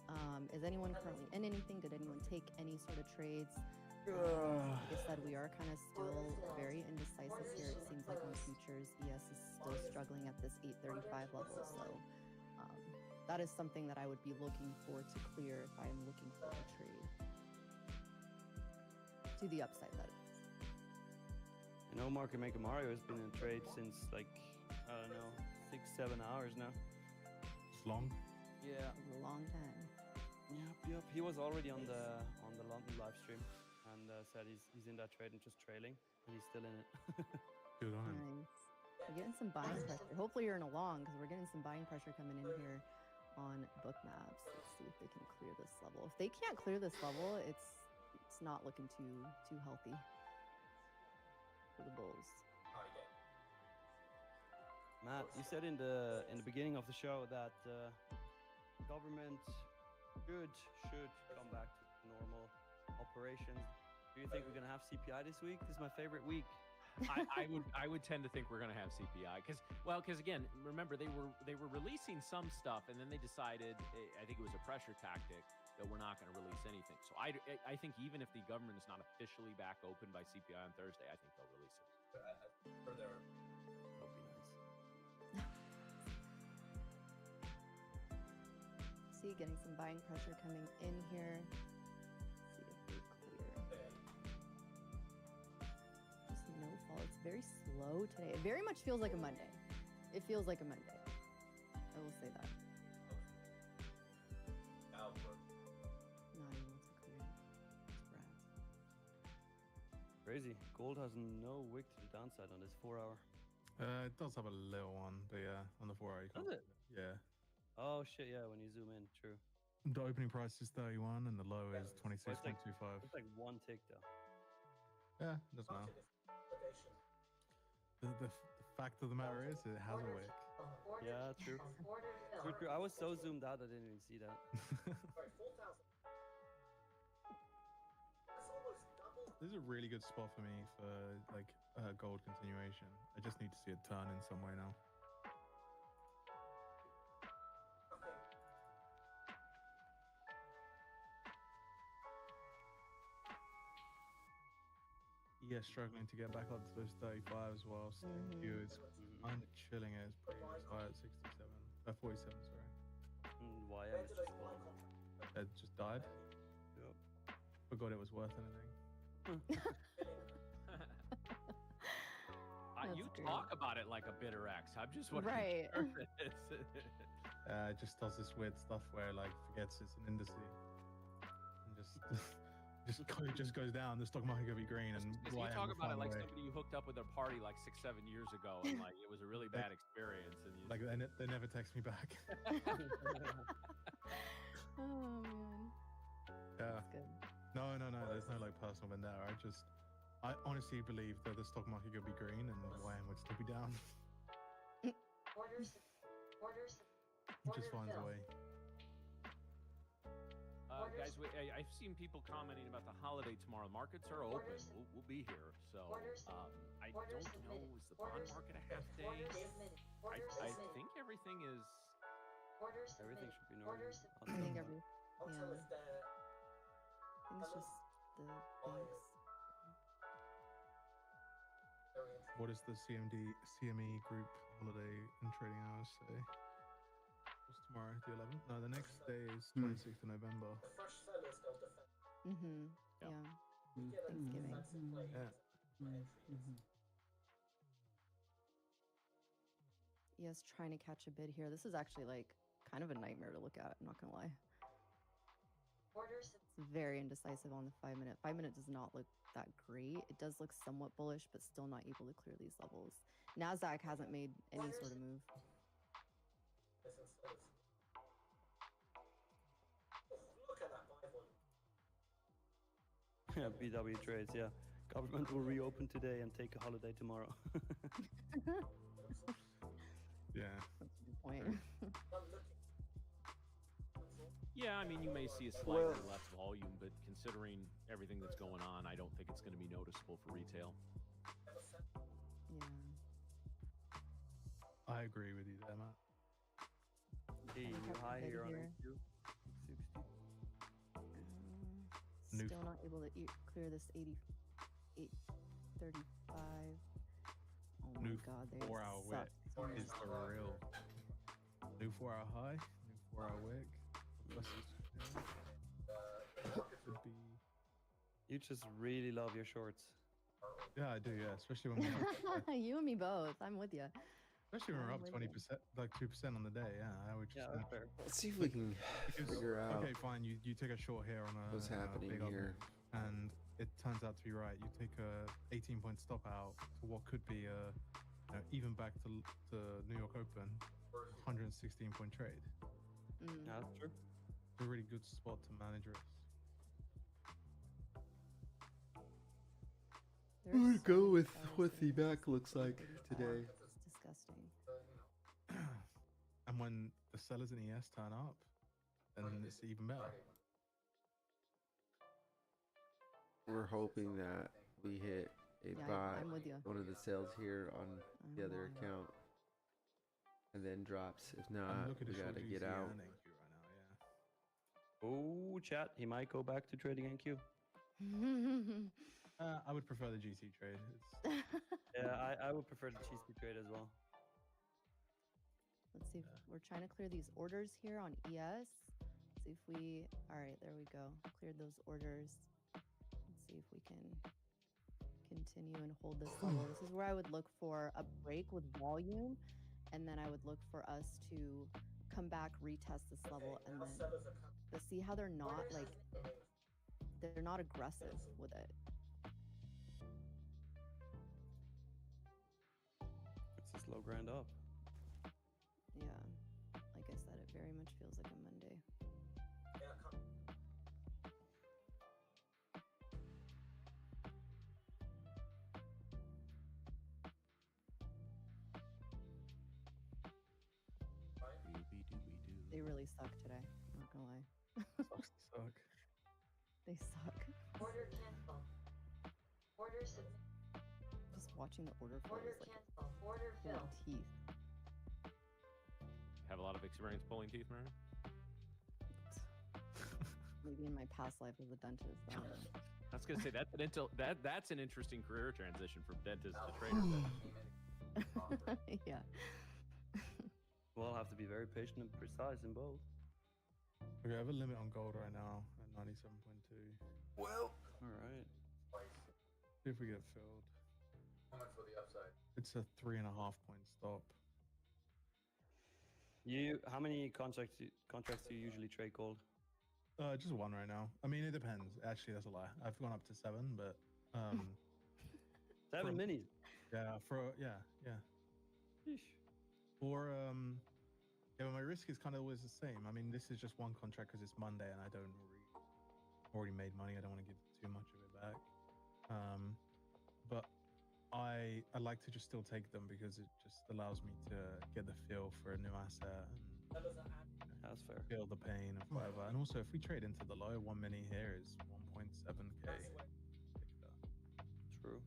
Is anyone currently in anything? Did anyone take any sort of trades? Like I said, we are kind of still very indecisive here. It seems like on futures, ES is still struggling at this 835 level. So that is something that I would be looking for to clear if I am looking for a trade. To the upside, that is. I know Market Maker Mario has been in trade since, like, I don't know, 6-7 hours now. It's long. Yeah. A long time. Yep. He was already on the London live stream and said he's in that trade and just trailing, and he's still in it. Good on him. Nice. We're getting some buying pressure. Hopefully you're in a long, because we're getting some buying pressure coming in here on bookmaps. Let's see if they can clear this level. If they can't clear this level, it's not looking too healthy for the bulls. Matt, you said in the beginning of the show that government should come back to normal operations. Do you think we're gonna have CPI this week? This is my favorite week. I would tend to think we're going to have CPI because again, remember they were releasing some stuff and then they decided, I think it was a pressure tactic, that we're not going to release anything. So I think even if the government is not officially back open by CPI on Thursday, I think they'll release it. That'll be nice. See, getting some buying pressure coming in here. See if they clear. Just no fall. It's very slow today. It very much feels like a Monday. It feels like a Monday. I will say that. Not able to clear. It's rats. Crazy. Gold has no wick to the downside on this 4 hour. It does have a little one, but yeah, on the 4 hour. Does it? Yeah. Oh shit, yeah, when you zoom in, true. The opening price is 31 and the low is 26.25. It's like one tick though. Yeah, doesn't matter. The fact of the matter is, it has a wick. Yeah, true. True. I was so zoomed out I didn't even see that. This is a really good spot for me for like gold continuation. I just need to see it turn in some way now. Yeah, struggling to get back up to those 35s whilst you is kind of chilling at its previous high at 47, sorry. YM is just gone. It just died. Yep. Forgot it was worth anything. You That's great. talk about it like a bitter ex. I'm just wondering. Right. It just does this weird stuff where like forgets it's an indice and just goes down. The stock market could be green and you talk about it like somebody you hooked up with a party like 6-7 years ago, and like it was a really bad experience. And like they never text me back. Oh man. Yeah. That's good. No. There's no like personal vendetta. I honestly believe that the stock market could be green and YM would still be down. It just finds a way. Guys, I've seen people commenting about the holiday tomorrow. Markets are open. We'll be here. So I don't know. Is the bond market a half day? I think everything is. Everything should be normal. I think every I think it's just the banks. very interesting. What does the CME group holiday and trading hours say? What's tomorrow? The 11th? No, the next day is 26th of November. The fresh sellers don't defend. Mm-hmm. Yeah. Yeah. You get a Thanksgiving. defensive play. Yeah. My entry is. Yes, trying to catch a bid here. This is actually like kind of a nightmare to look at. I'm not gonna lie. Order It's very indecisive on the 5 minute. 5 minute does not look that great. It does look somewhat bullish, but still not able to clear these levels. Nasdaq hasn't made any sort of move. Listen, sellers. Oh, look at that buy volume. Yeah, BW trades. Yeah, government will reopen today and take a holiday tomorrow. Yeah. That's a good point. I'm looking. Yeah, I mean, you may see a slightly less volume, but considering everything that's going on, I don't think it's going to be noticeable for retail. Yeah. I agree with you there, Matt. Hey, Trying to you're catch a high bid here on here. IQ. 60. New Still not able to clear this 88.35. Oh my New god, they 4-hour suck wick so much. is the real. New 4-hour high, new 4-hour wick. Could be. You just really love your shorts. Yeah, I do. Yeah, especially when we're You and me both. I'm with you. especially when we're I'm up with you. 20%, like 2% on the day. Yeah, I would just. Yeah, that's fair. Let's see if we can Because, figure out okay, fine. You take a short here on a what's happening big up here. move, and it turns out to be right. You take a 18-point stop out to what could be a even back to New York Open, 116-point trade. Mm. Yeah, that's true. It's a really good spot to manage risk. There's I'm gonna so go many with sellers what the today. back looks like today. It's disgusting. And when the sellers in ES turn up, then it's even better. We're hoping that we hit a Yeah, buy, I'm with you. one of the sales here on the I'm other with you. account, and then drops. If And not, look at we the short gotta GC get out. and NQ right now. Yeah. Oh, chat. He might go back to trading NQ. I would prefer the GC trade. It's, Yeah, I would prefer the GC trade as well. Let's see if we're trying to clear these orders here on ES. See if we, all right, there we go. Cleared those orders. Let's see if we can continue and hold this level. This is where I would look for a break with volume, and then I would look for us to come back, retest this level, and then Sellers are coming. to see how they're not like, they're not aggressive with it. It's a slow grind up. Yeah, like I said, it very much feels like a Monday. Yeah, come. They really suck today. I'm not gonna lie. suck. They suck. Order cancel. Order submit. Just watching the order flow Order is like cancel. Order pulling fill. teeth. Have a lot of experience pulling teeth, Mary? Maybe in my past life as a dentist. I don't know. I was gonna say that's an interesting career transition from dentist to trader. Yeah. We'll have to be very patient and precise in both. Okay, I have a limit on gold right now at 97.2. Well, All right. See if we get filled. How much for the upside? It's a 3.5-point stop. How many contracts do you usually trade gold? Just one right now. I mean, it depends. Actually, that's a lie. I've gone up to 7, but 7 From- minis. yeah, yeah. Sheesh. Or yeah, but my risk is kind of always the same. I mean, this is just one contract because it's Monday and I don't already made money. I don't want to give too much of it back. But I like to just still take them because it just allows me to get the feel for a new asset and Sellers are adding. That's fair. feel the pain of whatever. And also, if we trade into the low, 1 mini here is 1.7k. True.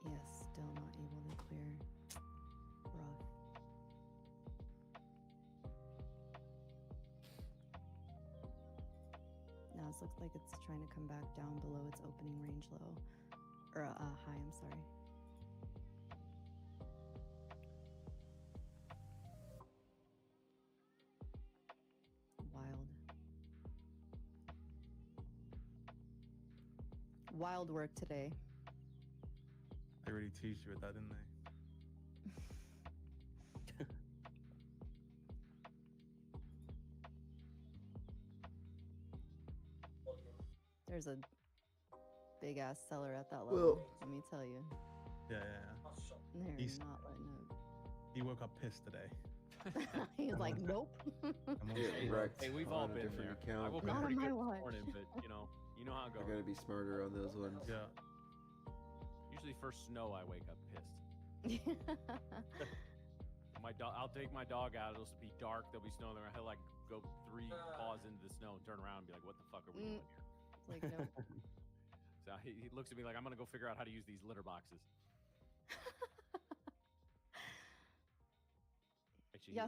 Yes, still not able to clear. Rough. Now it looks like it's trying to come back down below its opening range low. Or hi, I'm sorry. Wild. Wild work today. They really teased you with that, didn't they? There's a big ass seller at that level. Let me tell you. Yeah. They're He's- not letting He woke up pissed today. up. He's like, nope. I'm on Get stage. wrecked Hey, we've on all a been different there. I account. woke Not up on pretty my good watch. this morning, but you know how it I goes. gotta be smarter on those ones. Yeah. Usually first snow, I wake up pissed. I'll take my dog out. It'll be dark. There'll be snow there. He'll like go 3 paws into the snow and turn around and be like, "What the fuck are we doing here?" Like, nope. So he looks at me like, "I'm gonna go figure out how to use these litter boxes." Actually, Yeah,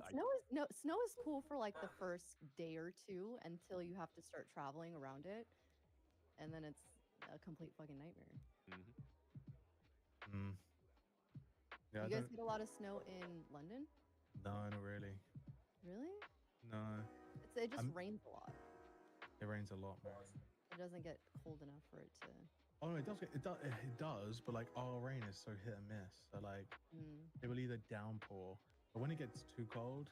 snow is cool for like the first day or two until you have to start traveling around it, and then it's a complete fucking nightmare. Mm. Yeah, You guys get a lot of snow in London? No, not really. Really? No, It just I'm- rains a lot. it rains a lot, man. It doesn't get cold enough for it to. Oh no, it does, but like our rain is so hit and miss. So like it will either downpour, but when it gets too cold,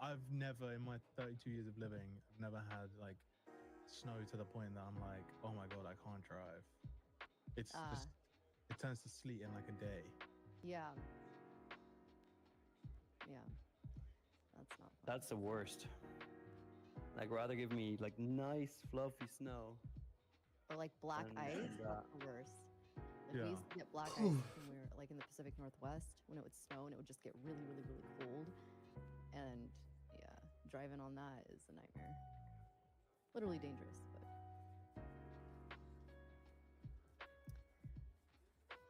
I've never in my 32 years of living, I've never had like snow to the point that I'm like, oh my god, I can't drive. It's just it turns to sleet in like a day. Yeah. Yeah. That's not fun. That's the worst. Like, rather give me like nice fluffy snow. Or like black And- ice, and, that's the worst. Like we Yeah. used to get black ice when we were like in the Pacific Northwest when it would snow and it would just get really, really, really cold. And yeah, driving on that is a nightmare. Literally dangerous, but.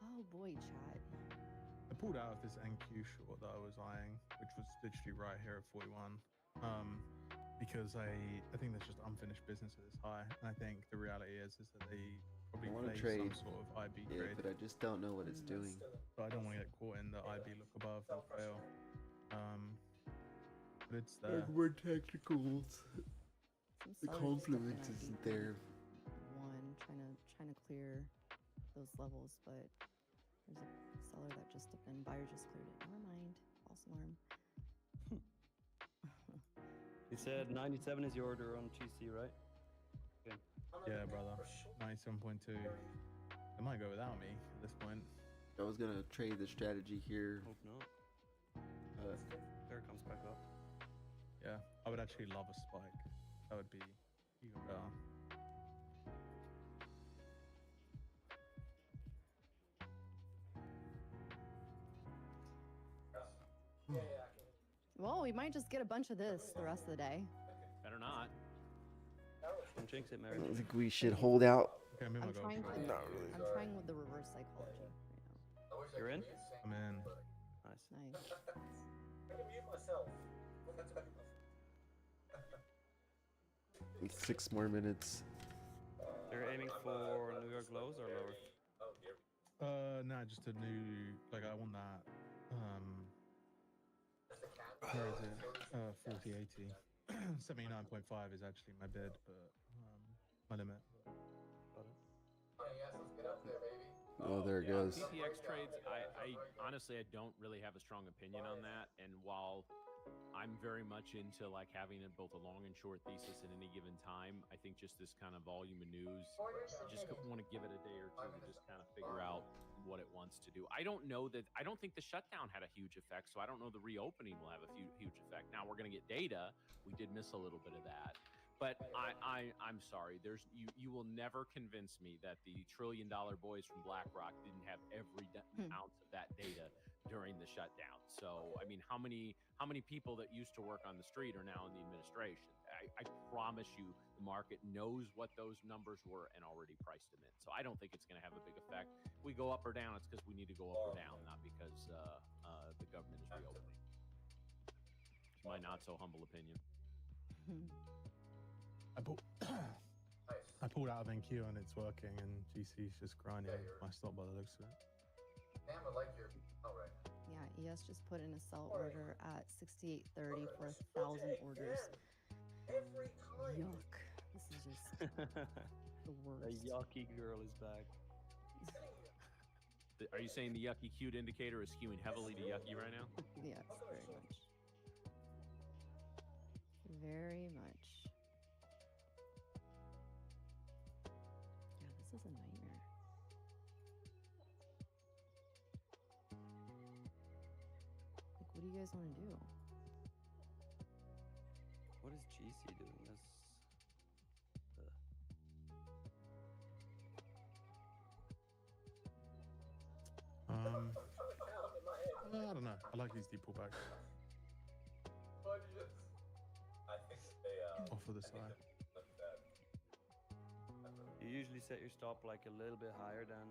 Oh boy, chat. I pulled out of this NQ short that I was eyeing, which was literally right here at 41, because I think there's just unfinished business at this high, and I think the reality is that they probably wanna play trade. some sort of IB Yeah, trade, but I just don't know what it's doing. so I don't want to get caught in the IB look above and fail. But it's there. We're technicals. Some The sellers just confluence looking at isn't there. One trying to clear those levels, but there's a seller that just dipped in. Buyer just cleared it. Never mind. False alarm. You said 97 is your order on GC, right? Yeah, brother. 97.2. They might go without me at this point. I was gonna trade the strategy here. Hope not. There it comes back up. Yeah, I would actually love a spike. That would be even better. Well, we might just get a bunch of this the rest of the day. Better not. Don't jinx it, I Mary. don't think we should hold out. Okay, I'm in my I'm gold trying short. to. Not really. I'm trying with the reverse psychology right You're in? I'm in. Nice. now. Nice. I can mute myself. 6 more minutes. They're aiming for New York lows or lower? Nah, just a new, like I want that, where is it? 4080. 79.5 is actually my bid, but, my limit. Oh, there it Yeah, goes. PPX trades. I honestly, I don't really have a strong opinion on that. And while I'm very much into like having both a long and short thesis at any given time, I think just this kind of volume of news, Order I just submitted. want to give it a day or two to just kind of figure out what it wants to do. I don't think the shutdown had a huge effect, so I don't know the reopening will have a huge effect. Now we're going to get data. We did miss a little bit of that. But I'm sorry. You will never convince me that the $1 trillion boys from BlackRock didn't have every ounce of that data during the shutdown. So I mean, how many people that used to work on the street are now in the administration? I promise you, the market knows what those numbers were and already priced them in. So I don't think it's going to have a big effect. If we go up or down, it's because we need to go up or down, not because the government is reopening. It's my not so humble opinion. I bought Nice. I pulled out of NQ and it's working, and GC's just grinding Yeah, my stop by the looks of it. Damn, I like your. All right. Yeah, ES just put in a sell Alright. order at 68.30 Okay, for let's put 1,000 it orders. again. Every time. Yuck. This is just the worst. The yucky girl is back. Are you saying the yucky cute indicator is skewing heavily to yucky right now? Yes, very much. Very much. Yeah, this is a nightmare. Like, what do you guys want to do? What is GC doing? That's. I don't know. I like these deep pullbacks I think that they off of the side. You usually set your stop like a little bit higher than.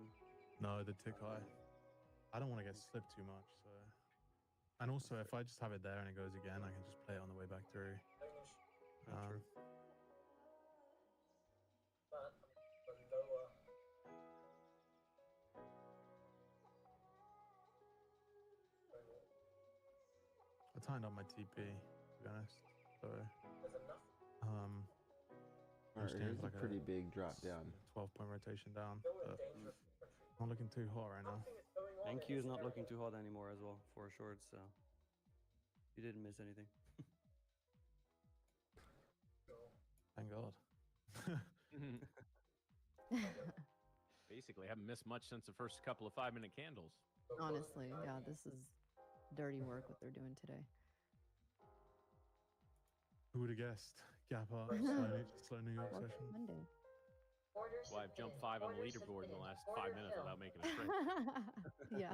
No, the tick high. I don't want to get slipped too much, so. And also, if I just have it there and it goes again, I can just play it on the way back through. True. I tightened up my TP, to be honest. So, Alright, understand here's it's a pretty big drop down. 12-point rotation down. But not looking too hot right now. NQ is not looking too hot anymore as well for a short, so you didn't miss anything. Thank God. Basically, haven't missed much since the first couple of 5-minute candles. Honestly, yeah, this is dirty work what they're doing today. Who would have guessed? Gap up, slow New York Work session. Monday. Order Well, I've jumped submitted. 5 on the Order leaderboard in the submitted. last Order 5 minutes filled. without making a trade. Yeah.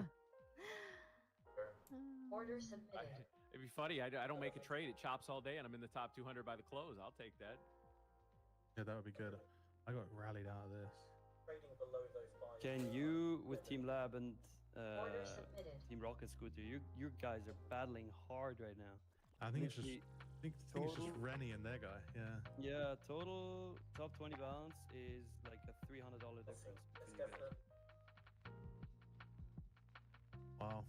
Order Um, submitted. It'd be funny. I don't make a trade. It chops all day, and I'm in the top 200 by the close. I'll take that. Yeah, that would be good. I got rallied out of this. Trading below those buys. Can you, with Team Lab and Order submitted. Team Rocket Scooter, you guys are battling hard right now. I think it's just, Literally, I think it's just Rennie and their guy. Yeah. yeah, total top 20 balance is like a $300 difference Let's between go you for guys. Wow.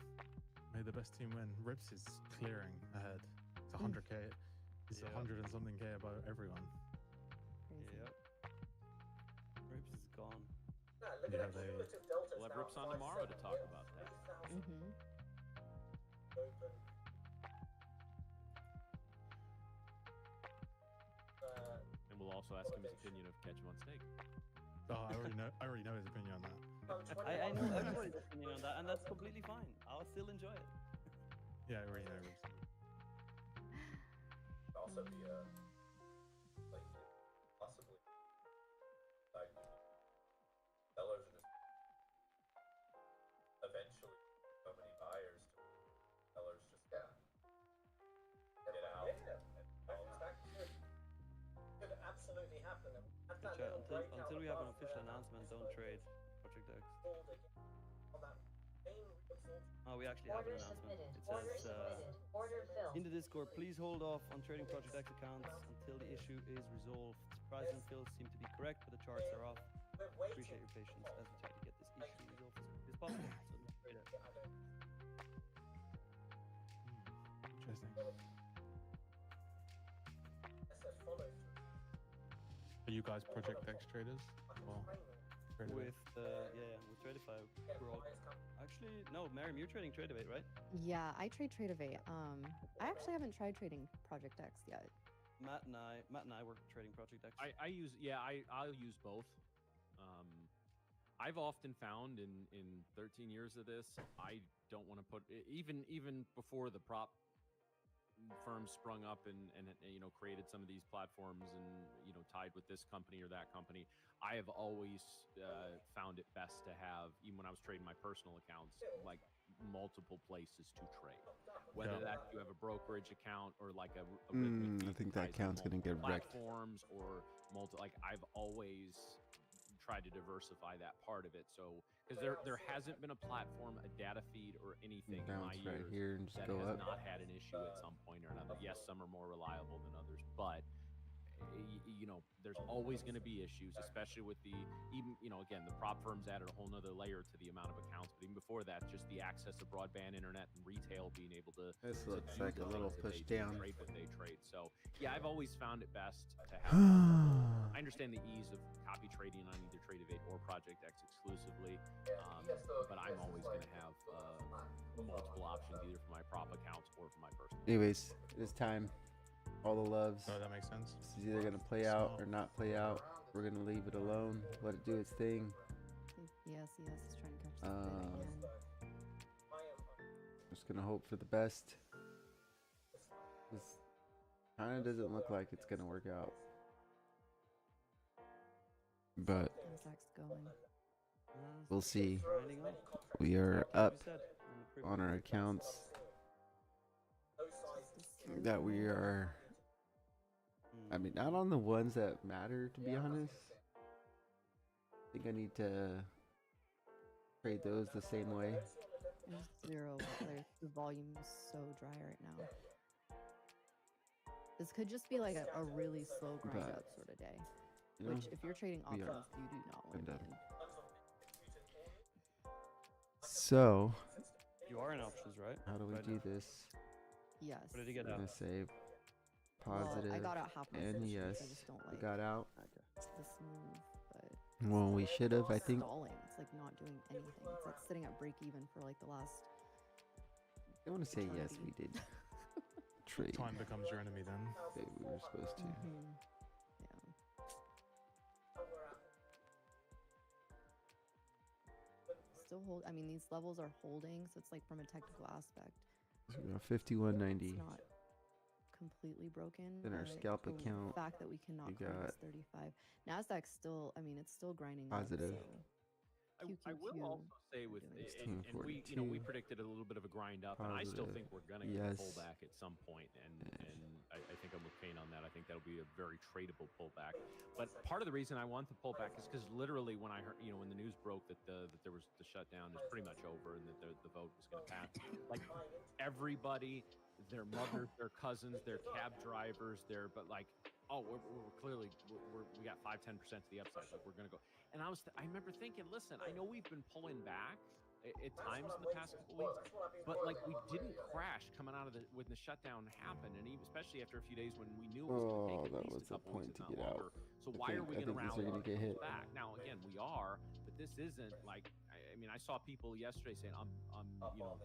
May the best team win. Rips is clearing ahead. It's 100k. It's Yeah. 100 and something k above everyone. crazy. Yep. Rips is gone. No, look Yeah, at that they- cumulative delta. We'll have Rips on tomorrow to talk about that. Mm-hmm. Open. And we'll also ask him his opinion of catch him on stake. Oh, I already know his opinion on that. I know everybody's opinion on that, and that's completely fine. I'll still enjoy it. Yeah, I already know Rips. Also the like possibly like sellers are just eventually so many buyers to sellers just get out. Yeah. That could absolutely happen. At that Chat, little until breakout we have an above official where announcement, that don't trade Project X. pulled again on that main absorption. Oh, we actually have an Order announcement. submitted. It Order says submitted. Order filled. in the Discord, please hold off on trading Project X accounts until the issue is resolved. Price and fills seem to be correct, but the charts are off. We're waiting. Appreciate your patience as we try to get this issue resolved as quickly as possible. So don't trade it. Interesting. SS follow through. Are you guys Project X traders? Or Tradovate? With with Tradify, we're all actually no, Miriam, you're trading Tradovate, right? Yeah, I trade Tradovate. I actually haven't tried trading Project X yet. Matt and I were trading Project X. I'll use both. I've often found in 13 years of this, I don't want to put even before the prop firms sprung up and created some of these platforms and tied with this company or that company. I have always found it best to have, even when I was trading my personal accounts, like multiple places to trade. Whether that you have a brokerage account or like a I think that account's gonna get wrecked. platforms or I've always tried to diversify that part of it. So because there hasn't been a platform, a data feed, or anything in my Bounce right years here and just that go has up. not had an issue at some point or another. Yes, some are more reliable than others, but you know, there's always going to be issues, especially with the, even, you know, again, the prop firms added a whole nother layer to the amount of accounts, but even before that, just the access to broadband internet and retail being able to This to looks do like the a little things that push they do, down. trade what they trade. So yeah, I've always found it best to have I understand the ease of copy trading on either Tradovate or Project X exclusively, but I'm always going to have multiple options either for my prop accounts or for my personal. Anyways, it's time. All the loves. Oh, that makes sense. This is either gonna play out or not play out. We're gonna leave it alone. Let it do its thing. Yes, he's trying to catch the bid again. Just gonna hope for the best. This kind of doesn't look like it's gonna work out, but Nasdaq's going. we'll see. Grinding on. We are Like up we said, on our accounts that we are. I mean, not on the ones that matter, to be honest. I think I need to trade those the same way. There's zero. Like, the volume is so dry right now. This could just be like a really slow grind But, up sort of day. You know, Which, if you're trading we are options, you do not want to be done. in. So, You are in options, right? how do we Right do now. this? Yes. What did he get I'm out? gonna say Well, positive I got out half my and position, yes. I just don't We like got out. this move, but Well, we should have. I think. stalling. It's like not doing anything. It's like sitting at break even for like the last. I want to say yes. eternity. We did trade. Time becomes your enemy then. Okay, we were supposed to. Yeah. Still hold. I mean, these levels are holding, so it's like from a technical aspect, So we got 51.90. it's not completely broken. Then our but scalp the account, fact that we cannot we clear got this 35. Nasdaq's still. I mean, it's still grinding positive. Up, so. I will QQQ also say with doing and we, you know, we 1642, predicted a little bit of a grind up, and I still positive, think we're gonna get a yes. pullback at some point, and I think I'm with Kane on that. I think that'll be a very tradable pullback. But part of the reason I want the pullback is because literally when I heard, you know, when the news broke that that there was the shutdown is pretty much over and that the vote was going to pass, like everybody, their mothers, their cousins, their cab drivers, but like, oh, we're clearly we got 5-10% to the upside, like we're going to go. And I remember thinking, listen, I know we've been pulling back at times in the past couple weeks, but like we didn't crash coming out of when the shutdown happened, and even especially after a few days when we knew it was going to take Oh, at that least was a the couple point weeks, to if get not out. longer. So why are we I going to think these are rally gonna get hit. back? Now again, we are, but this isn't like. I mean, I saw people yesterday saying, I'm you know,